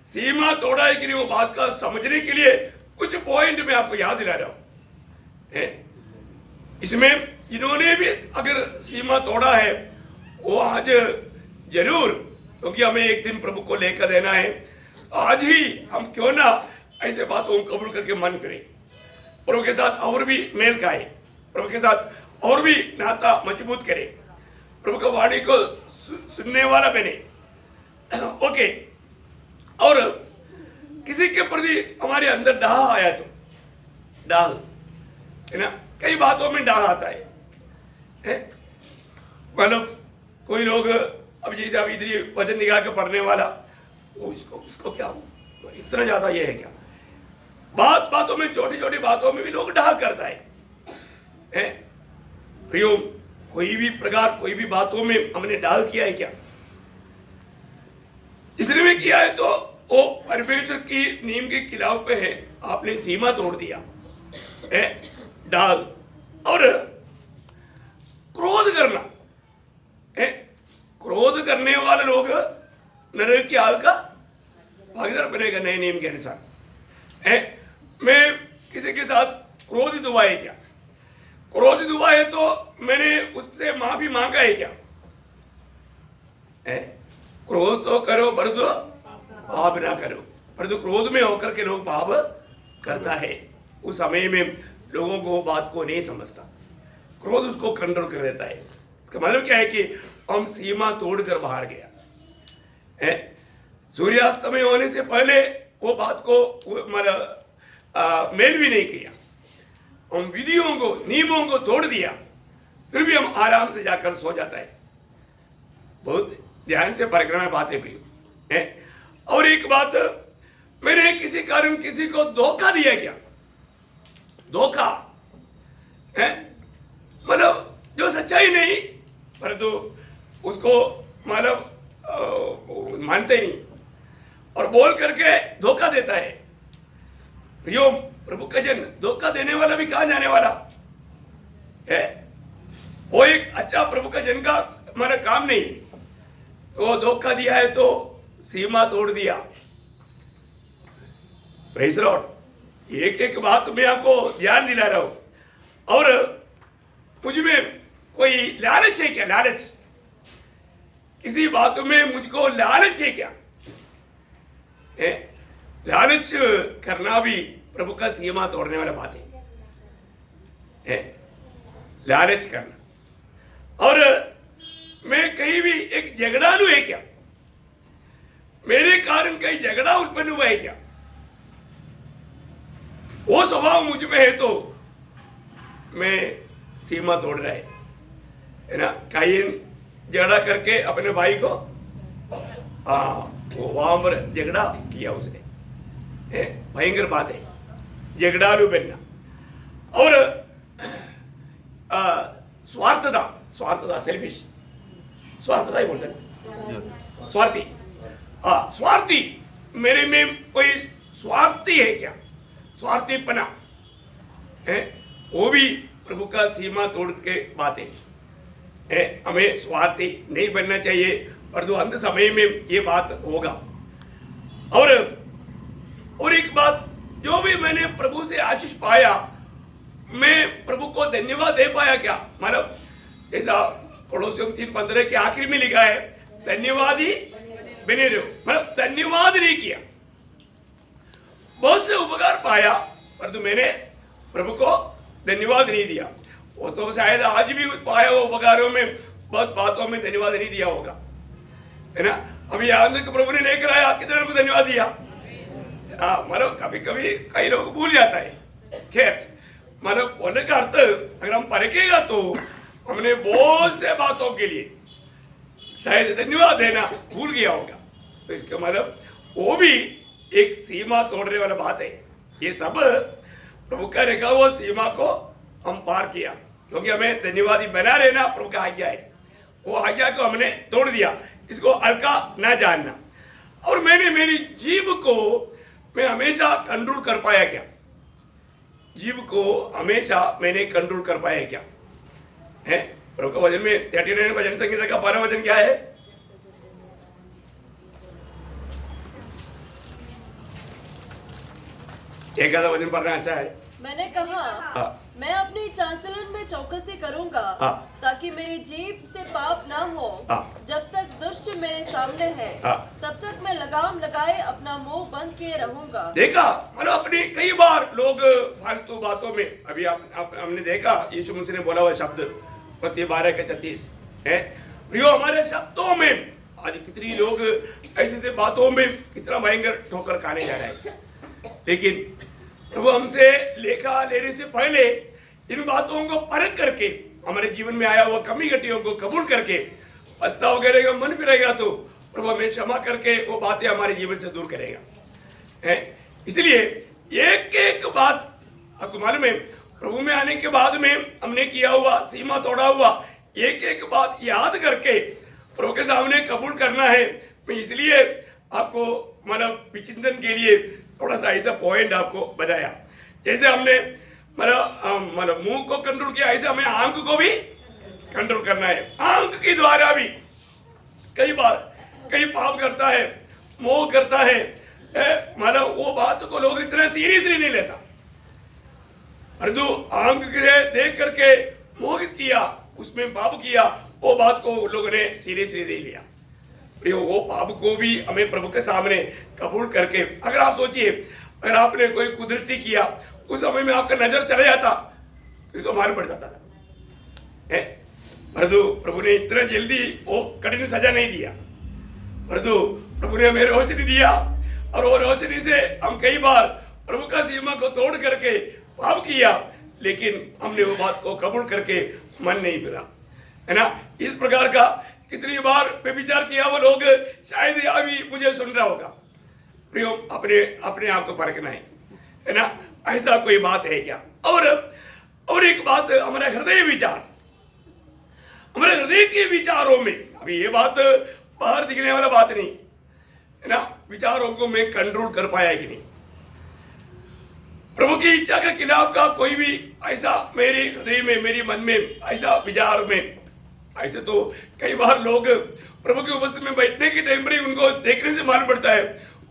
सीमा तोड़ा है कि नहीं, वो बात का समझने के लिए कुछ पॉइंट में आपको याद दिला रहा हूं। इसमें जिन्होंने भी अगर सीमा तोड़ा है वो आज जरूर, क्योंकि हमें एक दिन प्रभु को लेकर देना है, आज ही हम क्यों ना ऐसे बातों को कबूल करके मन करें, प्रभु के साथ और भी मेल खाए, प्रभु के साथ और भी नाता मजबूत करे, प्रभु का वाणी को सुनने वाला बने। ओके। और किसी के प्रति हमारे अंदर डाह आया तो, डाह है ना, कई बातों में डाह आता है। मतलब कोई लोग अब जैसे अब इधर वजन निकाल के पढ़ने वाला, वो उसको क्या हो इतना ज्यादा ये है क्या? बातों में, छोटी छोटी बातों में भी लोग डाह करता है। प्रियो, कोई भी प्रकार, कोई भी बातों में हमने डाह किया है क्या? इसलिए में किया है तो वो परमेश्वर की नियम के खिलाफ पे है, आपने सीमा तोड़ दिया है। डाल और क्रोध करना है, क्रोध करने वाले लोग नरक की आग का भागीदार बनेगा नए नियम के अनुसार। मैं किसी के साथ क्रोधित हुआ है क्या? क्रोधित हुआ है तो मैंने उससे माफी मांगा है क्या? क्रोध तो करो परंतु पाप ना करो, परंतु क्रोध में होकर के लोग पाप करता है। उस समय में लोगों को बात को नहीं समझता, क्रोध उसको कंट्रोल कर देता है। इसका मतलब क्या है कि हम सीमा तोड़कर बाहर गया। सूर्यास्त में होने से पहले वो बात को मतलब मेल भी नहीं किया, हम विधियों को, नियमों को तोड़ दिया, फिर भी हम आराम से जाकर सो जाता है। बहुत ध्यान से परिक्रमा बातें प्रियो है। और एक बात, मैंने किसी कारण किसी को धोखा दिया क्या? धोखा है मतलब जो सच्चाई नहीं, परंतु उसको मतलब मानते नहीं और बोल करके धोखा देता है। यो प्रभु का जन धोखा देने वाला भी कहाँ जाने वाला है? वो एक अच्छा प्रभु का जन का हमारा काम नहीं। तो धोखा दिया है तो सीमा तोड़ दिया। Praise Lord. एक एक बात मैं आपको ध्यान दिला रहा हूं। और मुझ में कोई लालच है क्या? लालच, किसी बात में मुझको लालच है क्या? है? लालच करना भी प्रभु का सीमा तोड़ने वाला बात है। लालच करना। और मैं कहीं भी एक झगड़ालू है क्या? मेरे कारण कहीं झगड़ा उत्पन्न हुआ है क्या? वो स्वभाव मुझ में है तो मैं सीमा तोड़ रहा है ना। कायन झगड़ा करके अपने भाई को वो वहां पर झगड़ा किया उसने। भयंकर बात है झगड़ालू बनना। और स्वार्थता सेल्फिश, स्वार्थता ही बोलते हैं, स्वार्थी। स्वार्थी, मेरे में कोई स्वार्थी है क्या? स्वार्थीपना है, वो भी प्रभु का सीमा तोड़ के बातें है। हमें स्वार्थी नहीं बनना चाहिए, परंतु अंत समय में ये बात होगा। और एक बात, जो भी मैंने प्रभु से आशीष पाया, मैं प्रभु को धन्यवाद दे पाया क्या? मतलब जैसा कोलोसियों 3:15 के आखिर में लिखा है, धन्यवाद ही बने रहो। मतलब धन्यवाद नहीं किया। बहुत से उपकार पाया, परंतु मैंने प्रभु को धन्यवाद नहीं दिया। वो तो शायद आज भी पाया वो उपकारों में बहुत बातों में धन्यवाद नहीं दिया होगा, है ना। अभी यहाँ तक प्रभु ने लेकर आया, कितने लोगों को धन्यवाद दिया? मतलब कभी कभी कई लोग भूल जाता है। खैर, मतलब बोलने का अर्थ अगर हम परखेगा तो हमने बहुत से बातों के लिए शायद धन्यवाद देना भूल गया होगा। तो इसका मतलब वो भी एक सीमा तोड़ने वाला बात है। ये सब प्रभु का रेखा वो सीमा को हम पार किया, क्योंकि हमें धन्यवादी बना रहना प्रभु का आज्ञा है। वो आज्ञा को हमने तोड़ दिया, इसको हल्का ना जानना। और मैंने मेरी जीभ को मैं हमेशा कंट्रोल कर पाया क्या? जीभ को हमेशा मैंने कंट्रोल कर पाया क्या? है प्रभु का वचन में 39 वचन संहिता का 12 वचन क्या है? एक आधा वचन पढ़ना अच्छा है। मैंने कहा, मैं अपनी चाल चलन में चौकसी करूंगा, ताकि मेरी जीभ से पाप ना हो। जब तक दुष्ट मेरे सामने है, तब तक मैं लगाम लगाए अपना मुंह बंद किए रहूंगा। देखा, मतलब अपने कई बार लोग फालतू बातों में, अभी हमने देखा यीशु मसीह ने बोला हुआ शब्द मत्ती 12:36 है। प्रियो, हमारे शब्दों में आज कितनी लोग ऐसे से बातों में कितना भयंकर ठोकर खाने जा रहे हैं। लेकिन प्रभु हमसे लेखा लेने से पहले इन बातों को परख करके हमारे जीवन में आया हुआ कमी घटियों को कबूल करके पछतावा करेगा, मन फिरेगा, तो प्रभु हमें क्षमा करके वो बातें हमारे जीवन से दूर करेगा। इसलिए एक एक बात आपको मालूम है, प्रभु में आने के बाद में हमने किया हुआ सीमा तोड़ा हुआ एक एक बात याद करके प्रभु के सामने कबूल करना है। मैं इसलिए आपको मतलब विचिंतन के लिए थोड़ा सा ऐसा पॉइंट आपको बताया। जैसे हमने मतलब मुंह को कंट्रोल किया, ऐसे हमें आंख को भी कंट्रोल करना है। आंख के द्वारा भी कई बार कई पाप करता है, मोह करता है, मतलब वो बात को लोग इतना सीरियसली नहीं लेता, परंतु आंख से देख करके मोहित किया, उसमें पाप किया, वो बात को लोगों ने सीरियसली नहीं लिया। वो पाप को भी हमें प्रभु के सामने कबूल करके, अगर आप सोचिए अगर आपने कोई कुदृष्टि किया, उस समय में आपका नजर चला जाता तो मालूम पड़ जाता था। परंतु प्रभु ने इतना जल्दी वो कठिन सजा नहीं दिया, परंतु प्रभु ने हमें रोशनी दिया, और वो रोशनी से हम कई बार प्रभु का सीमा को तोड़ करके पाप किया, लेकिन हमने वो बात को कबूल करके मन नहीं फिरा, है ना। इस प्रकार का कितनी बार व्यभिचार किया वो लोग शायद अभी मुझे सुन रहा होगा, प्रियो अपने अपने आप को परखना है ना, ऐसा कोई बात है क्या? और एक बात, हमारा हृदय विचार, हमारे हृदय के विचारों में, अभी ये बात बाहर दिखने वाला बात नहीं है ना, विचारों को मैं कंट्रोल कर पाया कि नहीं, प्रभु की इच्छा के खिलाफ का कोई भी ऐसा मेरे हृदय में, मेरी मन में ऐसा विचार में, ऐसे तो कई बार लोग प्रभु की उपस्थिति में बैठने के टाइम पर ही उनको देखने से मालूम पड़ता है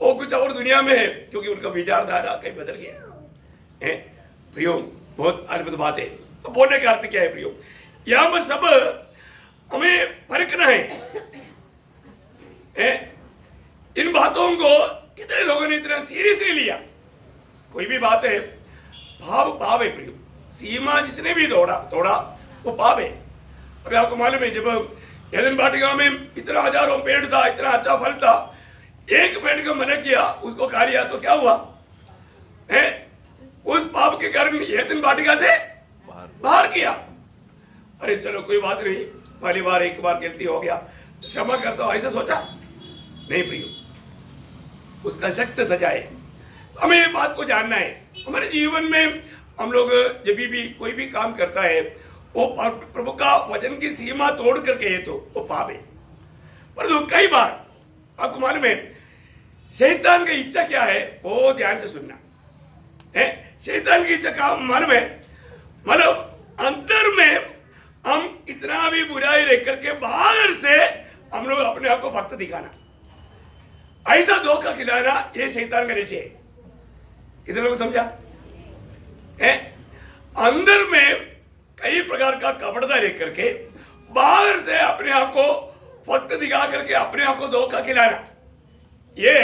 वो कुछ और दुनिया में है, क्योंकि उनका विचारधारा कहीं बदल गया है। प्रियो, बहुत अद्भुत बात है। तो बोलने का अर्थ क्या है प्रियो? यहाँ पर सब हमें परखना है। इन बातों को कितने लोगों ने इतना सीरियसली लिया? कोई भी बात है, पाप है प्रियो। सीमा जिसने भी तोड़ा वो पाप है। अभी आपको मालूम है, जब एदन वाटिका में इतना हजारों पेड़ था, इतना अच्छा फल था, एक पेड़ को मना किया, उसको खा लिया, तो क्या हुआ है? उस पाप के कारण एदन वाटिका से बाहर किया। अरे चलो कोई बात नहीं, पहली बार एक बार गलती हो गया, क्षमा करता हूं, ऐसा सोचा नहीं प्रियो, उसका सख्त सजा है। हमें ये बात को जानना है। हमारे जीवन में हम लोग जब भी कोई भी काम करता है वो प्रभु का वचन की सीमा तोड़ करके है तो वो पाप है। परंतु कई बार आपको मालूम है शैतान की इच्छा क्या है, वो ध्यान से सुनना है। शैतान की इच्छा का मालूम है, मतलब अंदर में हम इतना भी बुराई रह करके बाहर से हम लोग अपने आप को भक्त दिखाना, ऐसा धोखा खिलाना, ये शैतान का निश्चय है। कितने लोग समझा है? अंदर में कई प्रकार का कपड़ता रह करके बाहर से अपने आप को भक्त दिखा करके अपने आप को धोखा खिलाना, ये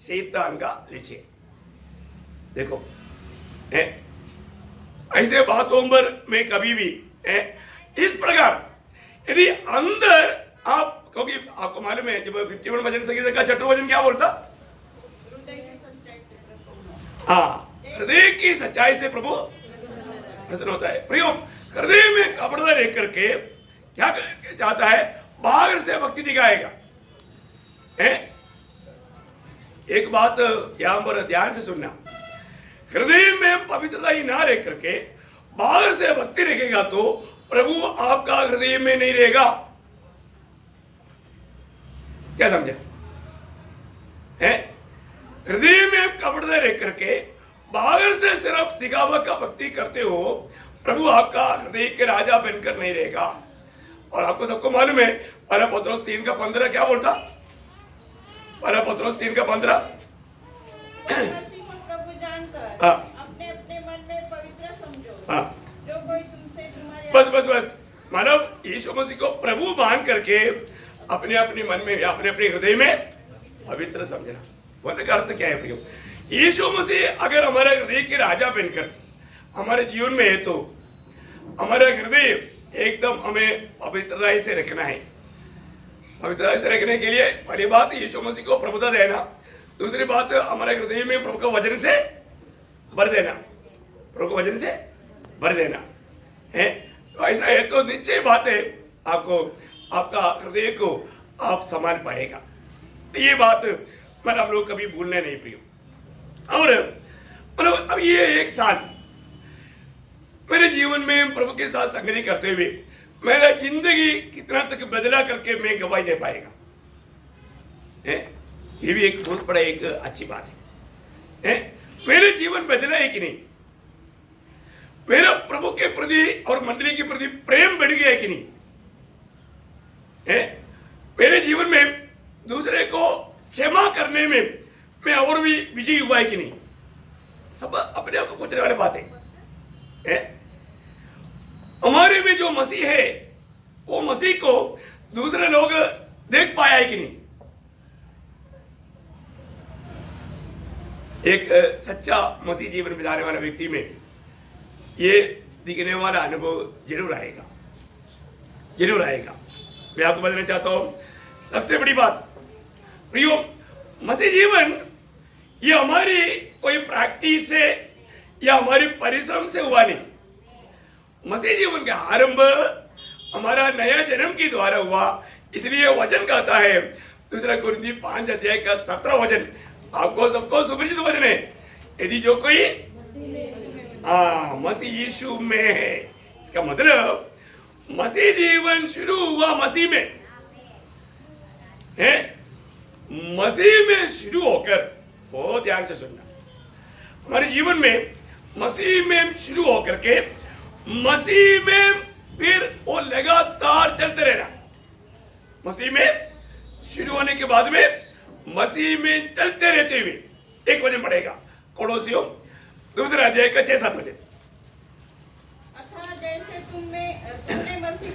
शैतान का निश्चय। देखो ऐसे बातों पर मैं कभी भी इस प्रकार यदि अंदर आप, क्योंकि आपको मालूम है जब 51 भजन संगीत का छठवां भजन क्या बोलता? हाँ, हृदय की सच्चाई से प्रभु प्रसन्न होता है। प्रियो, हृदय में कपड़ा रह करके क्या चाहता है? बाहर से भक्ति दिखाएगा। एक बात यहां पर ध्यान से सुनना, हृदय में पवित्रता ही ना रह करके बाहर से भक्ति रखेगा तो प्रभु आपका हृदय में नहीं रहेगा। क्या समझे? हृदय में कपड़ा रह करके बाहर से सिर्फ दिखावा का भक्ति करते हो, प्रभु आपका हृदय के राजा बनकर नहीं रहेगा। और आपको सबको मालूम है पहला पत्रोस 3:15 क्या बोलता? पहला पत्रोस 3:15 प्रभु जानकर हाँ। अपने अपने मन में पवित्र समझो, हाँ। जो कोई तुमसे तुम्हारे बस मानव यीशु मसीह को प्रभु मान करके अपने अपने मन में, अपने अपने हृदय में पवित्र समझना। बोलने का अर्थ क्या है प्रियो? यीशु मसीह अगर हमारे हृदय के राजा बनकर हमारे जीवन में है तो हमारा हृदय एकदम हमें पवित्रता से रखना है। पवित्रता से रखने के लिए पहली बात यीशु मसीह को प्रभुता देना, दूसरी बात हमारे हृदय में प्रभु का वचन से भर देना, प्रभु के वचन से भर देना है। तो ऐसा है तो निश्चय बात है आपको, आपका हृदय को आप संभाल पाएगा। तो ये बात मतलब हम लोग कभी भूलने नहीं प्रियो। और मतलब अब ये एक साल मेरे जीवन में प्रभु के साथ संगति करते हुए मेरा जिंदगी कितना तक बदला करके मैं गवाही दे पाएगा, ये भी एक बहुत बड़ा एक अच्छी बात है। मेरे जीवन बदला है कि नहीं? मेरा प्रभु के प्रति और मंडली के प्रति प्रेम बढ़ गया है कि नहीं? मेरे जीवन में दूसरे को क्षमा करने में मैं और भी विजयी हुआ है कि नहीं? सब अपने आप को पूछने वाली बात है। हमारे में जो मसीह है वो मसीह को दूसरे लोग देख पाया है कि नहीं? एक सच्चा मसीह जीवन बिताने वाला व्यक्ति में ये दिखने वाला अनुभव जरूर आएगा, जरूर आएगा। मैं आपको बताना चाहता हूं सबसे बड़ी बात प्रियो, मसीह जीवन ये हमारी कोई प्रैक्टिस से या हमारी परिश्रम से हुआ नहीं। मसीह जीवन का आरंभ हमारा नया जन्म के द्वारा हुआ। इसलिए वचन कहता है 2 कुरिन्थी 5 अध्याय का 17 वचन, आपको सबको सुपरिचित वचन है, यदि जो कोई मसीह यीशु में है, इसका मतलब मसीह जीवन शुरू हुआ मसीह में है। मसीह में शुरू होकर, बहुत ध्यान से सुनना, हमारे जीवन में मसीह में शुरू होकर के मसीह में फिर वो लगातार चलते रहना। मसीह में शुरू होने के बाद में मसीह में चलते रहते हुए, एक वचन पड़ेगा कोलोसियों 2 अध्याय का 6-7 वचन। अतः जैसे तुमने मसीह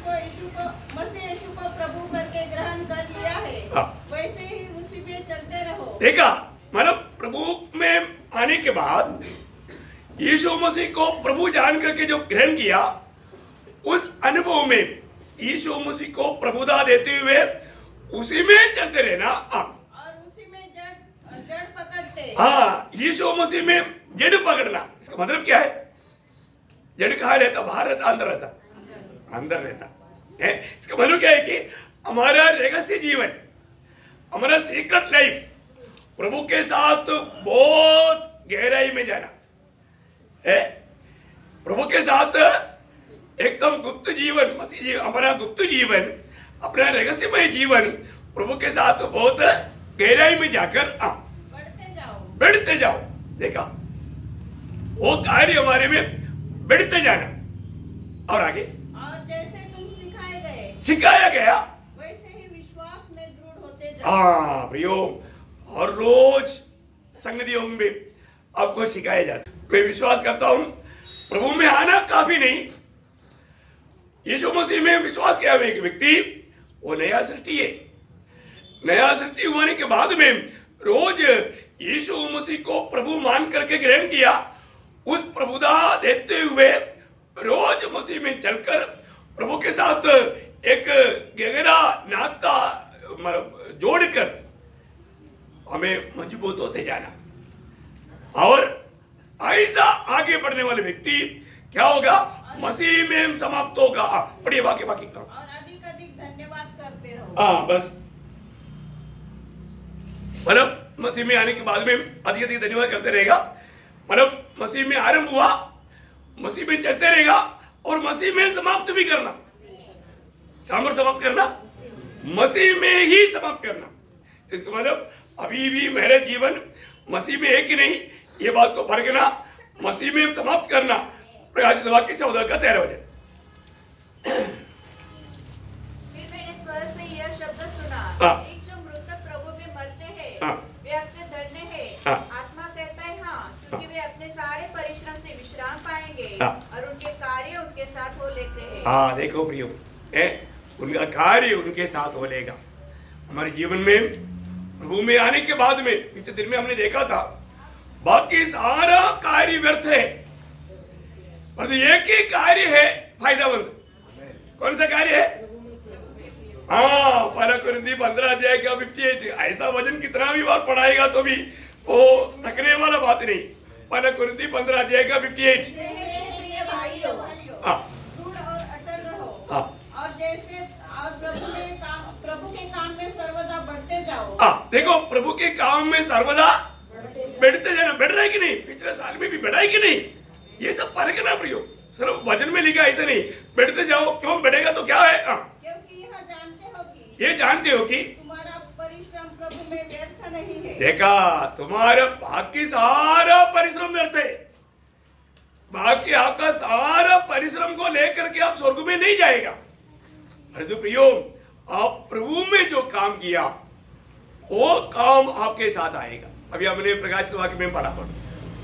यीशु को प्रभु करके ग्रहण कर लिया है, वैसे ही उसी पे चलते रहो। देखा, मतलब प्रभु में आने के बाद यीशु मसीह को प्रभु जान करके जो ग्रहण किया, उस अनुभव में यीशु मसीह को प्रभुता देते हुए उसी में चलते रहना। और उसी में जड़ पकड़ते। यीशु मसीह में जड़ पकड़ना, इसका मतलब क्या है? जड़ कहाँ रहता? बाहर रहता, अंदर रहता? अंदर रहता है। इसका मतलब क्या है कि हमारा रहस्य जीवन, हमारा सीक्रेट लाइफ प्रभु के साथ बहुत गहराई में जाना है। प्रभु के साथ एकदम गुप्त जीवन, मसीह जीवन, हमारा गुप्त जीवन, अपना रहस्यमय जीवन प्रभु के साथ बहुत गहराई में जाकर बढ़ते जाओ। देखा, वो कार्य हमारे में बढ़ते जाना। और आगे, और जैसे तुम सिखाया गया, वैसे ही विश्वास में दृढ़ होते जाओ। प्रियो, हर रोज संगतियों में आपको सिखाया जाता है। मैं विश्वास करता हूं प्रभु में आना काफी नहीं, यीशु मसीह में विश्वास किया हुआ एक व्यक्ति वो नया सृष्टि है। नया सृष्टि होने के बाद में रोज यीशु मसीह को प्रभु मान करके ग्रहण किया, उस प्रभुता देते हुए रोज मसीह में चलकर प्रभु के साथ एक गहरा नाता जोड़कर हमें मजबूत होते जाना। और ऐसा आगे बढ़ने वाले व्यक्ति क्या होगा? मसीह में समाप्त होगा। पढ़िए बाकी और अधिक धन्यवाद करते रहो। बस, मतलब मसीह में आने के बाद में अधिक धन्यवाद करते रहेगा। मतलब मसीह में आरंभ हुआ, मसीह में चलते रहेगा और मसीह में समाप्त भी करना। कहां समाप्त करना? मसीह में ही समाप्त करना। इसका मतलब अभी भी मेरे जीवन मसीह में है कि नहीं, ये बात को परखना, मसीह में समाप्त करना। प्रकाशित वाक्य 14 का 13 वचन। फिर मैंने स्वर से यह शब्द सुना, एक जो मृतक प्रभु में मरते हैं वे आपसे धन्य हैं। आत्मा कहता है क्योंकि वे अपने सारे परिश्रम से विश्राम पाएंगे और उनके कार्य उनके साथ हो लेते हैं। देखो प्रियो, उनका कार्य उनके साथ हो लेगा। हमारे जीवन में प्रभु में आने के बाद में पिछले दिन में हमने देखा था, बाकी सारा कार्य व्यर्थ है, पर एक ही कार्य है फायदामंद। कौन सा कार्य है? पहला कुरिन्थी 15 अध्याय का 58। ऐसा वचन कितना भी बार पढ़ाएगा तो भी वो थकने वाला बात नहीं। पहला कुरिन्थी 15 अध्याय का 58। प्रिय भाइयों, दृढ़ और अटल रहो, और जैसे प्रभु के काम में सर्वदा बढ़ते जाओ। देखो, प्रभु के काम में सर्वदा बढ़ते जाना। बढ़ रहा है कि नहीं? पिछले साल में भी बढ़ा है कि नहीं? ये सब परखना प्रियो, सिर्फ वचन में लिखा ऐसा नहीं। बढ़ते जाओ, क्यों बढ़ेगा तो क्या है? क्योंकि ये जानते हो कि तुम्हारा परिश्रम प्रभु में व्यर्थ नहीं है। देखा, तुम्हारा बाकी सारा परिश्रम व्यर्थ है। बाकी आपका सारा परिश्रम को लेकर के आप स्वर्ग में नहीं जाएगा। अरे तो प्रियो, आप प्रभु में जो काम किया वो काम आपके साथ आएगा। अभी हमने प्रकाशित वाक्य में पढ़ा,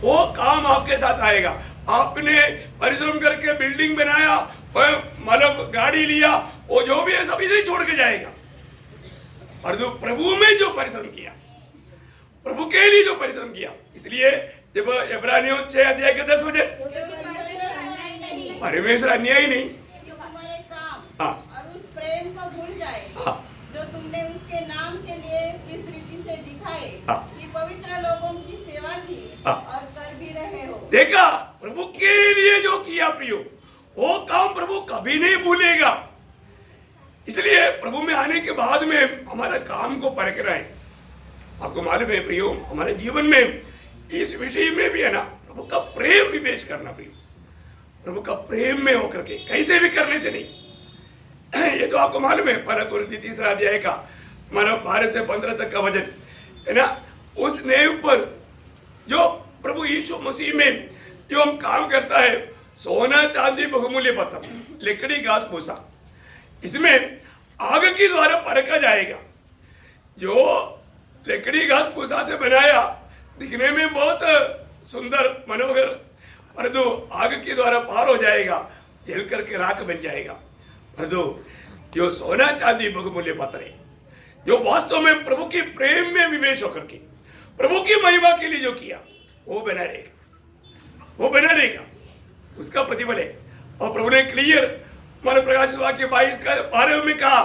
वो काम आपके साथ आएगा। आपने परिश्रम करके बिल्डिंग बनाया, मतलब गाड़ी लिया, वो जो भी है सब इधर ही छोड़ के जाएगा। और जो प्रभु में जो परिश्रम किया, प्रभु के लिए जो परिश्रम किया, इसलिए जब इब्रानियों 6 अध्याय के 10 वचन, परमेश्वर अन्यायी नहीं, तुम्हारे काम और उस प्रेम को भूल जाए जो तुमने उसके नाम के लिए इस रीति से दिखाए कि पवित्र लोगों की सेवा की और कर भी रहे हो। देखा, प्रभु के लिए जो किया प्रियो, वो काम प्रभु कभी नहीं भूलेगा। इसलिए प्रभु में आने के बाद में हमारा काम को परखना है। आपको मालूम है प्रियो, हमारे जीवन में इस विषय में भी है ना, प्रभु का प्रेम निवेश करना प्रियो, प्रभु का प्रेम में होकर के, कैसे भी करने से नहीं। ये तो आपको मालूम है, पहला कोरिन्थी 3 अध्याय का मानो 12 से 15 तक का वचन है ना, उस नेव पर जो प्रभु यीशु मसीह में जो हम काम करता है, सोना चांदी बहुमूल्य पत्थर, लकड़ी घास भूसा, इसमें आग के द्वारा परखा जाएगा। जो लकड़ी घास भूसा से बनाया दिखने में बहुत सुंदर मनोहर, परंतु आग के द्वारा पार हो जाएगा, जल करके राख बन जाएगा। परंतु जो सोना चांदी बहुमूल्य पत्थर है, जो वास्तव में प्रभु के प्रेम में विवेश होकर के प्रभु की महिमा के लिए जो किया, वो बना रहेगा, वो बना रहेगा, उसका प्रतिफल है। और प्रभु ने क्लियर मानो प्रकाशित वाक्य 22 का 12 में कहा,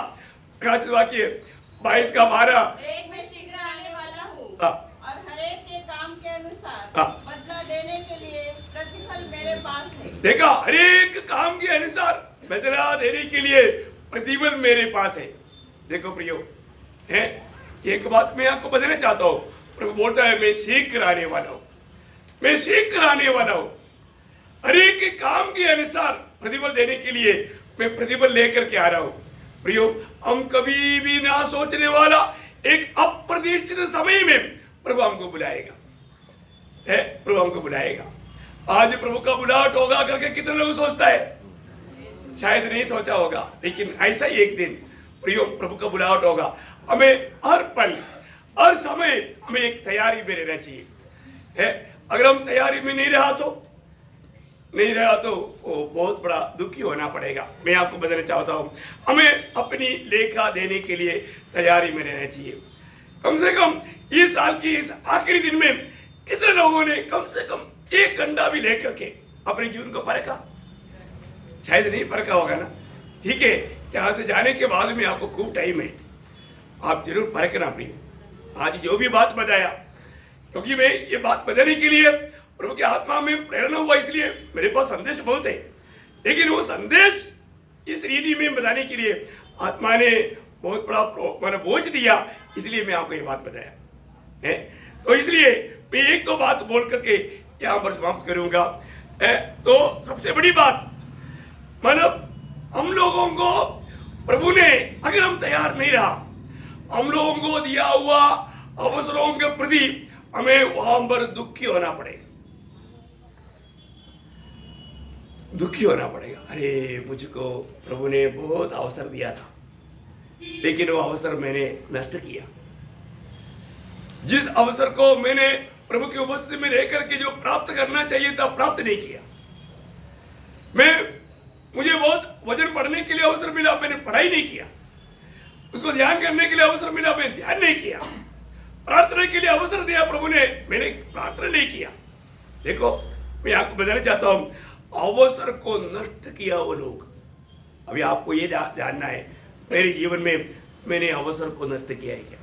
प्रकाशित वाक्य 22 का 12, एक मैं शीघ्र आने वाला हूँ हाँ। और हरेक के काम के अनुसार हाँ। बदला देने के लिए प्रतिफल मेरे पास है। देखा, हरेक काम के अनुसार बदला देने के लिए प्रतिफल मेरे पास है। देखो प्रियो, है एक बात मैं आपको बताना चाहता हूँ, प्रभु बोलता है मैं शीघ्र आने वाला हूँ, मैं शीघ्र आने वाला हूँ। हरेक के काम के अनुसार प्रतिफल देने के लिए मैं प्रतिफल लेकर के आ रहा हूँ। प्रियो, हम कभी भी ना सोचने वाला एक अप्रत्याशित समय में प्रभु हमको बुलाएगा, है प्रभु हमको बुलाएगा। आज प्रभु का बुलाहट होगा करके कितने लोग सोचता है, शायद नहीं सोचा होगा, लेकिन ऐसा ही एक दिन प्रियो प्रभु का बुलाहट होगा। हमें हर पल हर समय हमें एक तैयारी में रहना चाहिए, है। अगर हम तैयारी में नहीं रहा तो वो बहुत बड़ा दुखी होना पड़ेगा। मैं आपको बताना चाहता हूँ, हमें अपनी लेखा देने के लिए तैयारी में रहना चाहिए। कम से कम इस साल की इस आखिरी दिन में कितने लोगों ने कम से कम 1 घंटा भी लेकर के अपने जीवन को परखा? शायद नहीं परखा होगा ना। ठीक है, यहाँ से जाने के बाद में आपको खूब टाइम है, आप जरूर परखना प्रिय। आज जो भी बात बताया, क्योंकि मैं ये बात बताने के लिए प्रभु की आत्मा में प्रेरणा हुआ, इसलिए मेरे पास संदेश बहुत है, लेकिन वो संदेश इस रीति में बताने के लिए आत्मा ने बहुत बड़ा बोझ दिया, इसलिए मैं आपको ये बात बताया है। तो इसलिए मैं एक दो बात बोल करके यहाँ पर समाप्त करूंगा। तो सबसे बड़ी बात, मतलब हम लोगों को प्रभु ने, अगर हम तैयार नहीं रहा, हम लोगों को दिया हुआ अवसरों के प्रति हमें वहां पर दुखी होना पड़ेगा, दुखी होना पड़ेगा। अरे मुझको प्रभु ने बहुत अवसर दिया था, लेकिन वो अवसर मैंने नष्ट किया। जिस अवसर को मैंने प्रभु की उपस्थिति में रह करके जो प्राप्त करना चाहिए था, प्राप्त नहीं किया। मुझे बहुत वचन पढ़ने के लिए अवसर मिला, मैंने पढ़ाई नहीं किया। उसको ध्यान करने के लिए अवसर मिला, मैं ध्यान नहीं किया। प्रार्थना के लिए अवसर दिया प्रभु ने, मैंने प्रार्थना नहीं किया। देखो, मैं आपको बताना चाहता हूं, अवसर को नष्ट किया वो लोग। अभी आपको ये जानना है, मेरे जीवन में मैंने अवसर को नष्ट किया है क्या?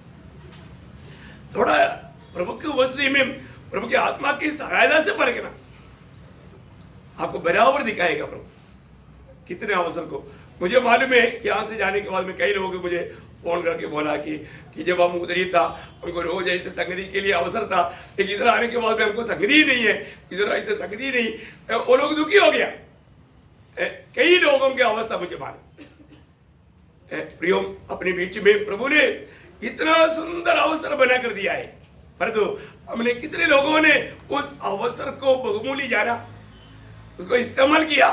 थोड़ा प्रभु की उपस्थिति में प्रभु की आत्मा की सहायता से परखना, आपको बराबर दिखाएगा प्रभु कितने अवसर को। मुझे मालूम है, यहाँ से जाने के बाद में कई लोगों ने मुझे फोन करके बोला कि जब हम उधर ही था, हमको रोज ऐसे संगति के लिए अवसर था, लेकिन इधर आने के बाद में हमको संगति ही नहीं है, इधर ऐसे संगति नहीं। वो लोग दुखी हो गया। कई लोगों की अवस्था मुझे मालूम। प्रियो, अपने बीच में प्रभु ने इतना सुंदर अवसर बना कर दिया है, परंतु हमने कितने लोगों ने उस अवसर को बहुमूल्य जाना, उसको इस्तेमाल किया,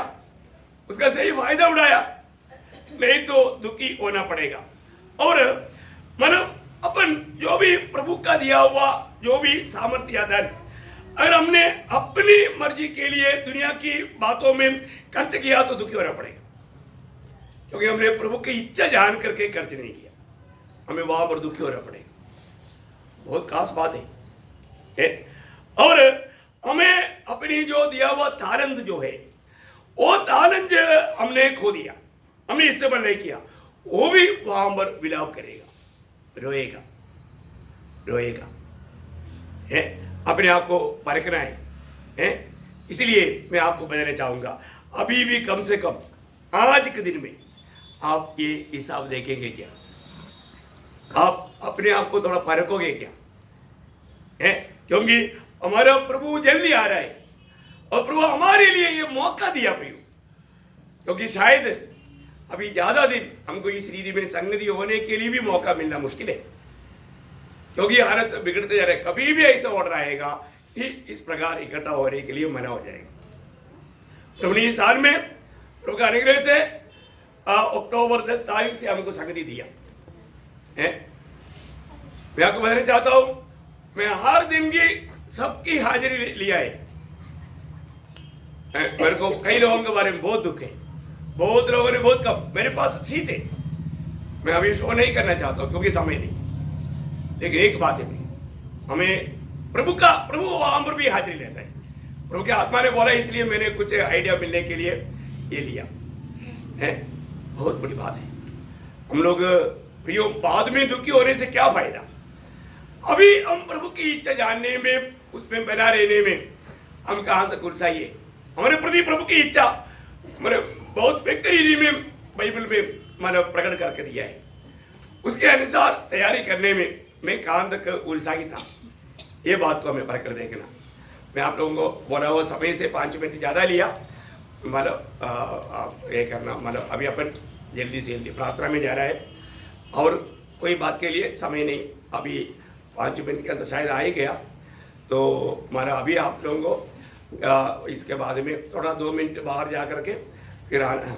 उसका सही फायदा उठाया? नहीं तो दुखी होना पड़ेगा। और मतलब अपन जो भी प्रभु का दिया हुआ जो भी सामर्थ्य धन, अगर हमने अपनी मर्जी के लिए दुनिया की बातों में खर्च किया तो दुखी होना पड़ेगा, क्योंकि हमने प्रभु की इच्छा जान करके खर्च नहीं किया, हमें वहां पर दुखी होना पड़ेगा। बहुत खास बात है। और हमें अपनी जो दिया हुआ तारंत जो है, वो तारंत हमने खो दिया, हमने इस्तेमाल नहीं किया, वो भी वहां पर विलाप करेगा, रोएगा, रोएगा। है, अपने आप को परखना है। इसलिए मैं आपको बताना चाहूंगा, अभी भी कम से कम आज के दिन में आप ये हिसाब देखेंगे क्या? आप अपने आप को थोड़ा परखोगे क्या? है, क्योंकि हमारा प्रभु जल्दी आ रहा है और प्रभु हमारे लिए ये मौका दिया प्रियो, क्योंकि शायद अभी ज्यादा दिन हमको इस रीति में संगति होने के लिए भी मौका मिलना मुश्किल है, क्योंकि हालत बिगड़ते जा रहे। कभी भी ऐसा ऑर्डर आएगा कि इस प्रकार इकट्ठा होने के लिए मना हो जाएगा। प्रभु ने इस साल में प्रभु का अनुग्रह से अक्टूबर 10 तारीख से हमको संगति दिया है। मैं आपको बताना चाहता हूं, मैं हर दिन की सबकी हाजिरी लिया है। मेरे को कई लोगों के बारे में बहुत दुख है, बहुत लोगों ने बहुत कम, मेरे पास सीट है, मैं अभी शो नहीं करना चाहता हूं क्योंकि समय नहीं। लेकिन एक बात है, हमें प्रभु वहां पर भी हाजिरी लेता है। प्रभु के आत्मा ने बोला, इसलिए मैंने कुछ आइडिया मिलने के लिए ये लिया है। बहुत बड़ी बात है। हम लोग प्रियो बाद में दुखी होने से क्या फायदा, अभी हम प्रभु की इच्छा जानने में, उसमें बना रहने में हम कहां तक उलझाइए। हमारे प्रति प्रभु की इच्छा मैंने बहुत बेहतरीन में बाइबल में मैंने प्रकट करके दिया है। उसके अनुसार तैयारी करने में मैं कहां तक उलझाई था, ये बात को हमें परख देखना। मैं आप लोगों को बोला हुआ समय से 5 मिनट ज़्यादा लिया, मतलब ये करना, मतलब अभी अपन जल्दी से जल्दी प्रार्थना में जा रहा है और कोई बात के लिए समय नहीं, अभी 5 मिनट के अंदर शायद आ ही गया। तो हमारा अभी आप लोगों को इसके बाद में थोड़ा 2 मिनट बाहर जा करके फिर आना।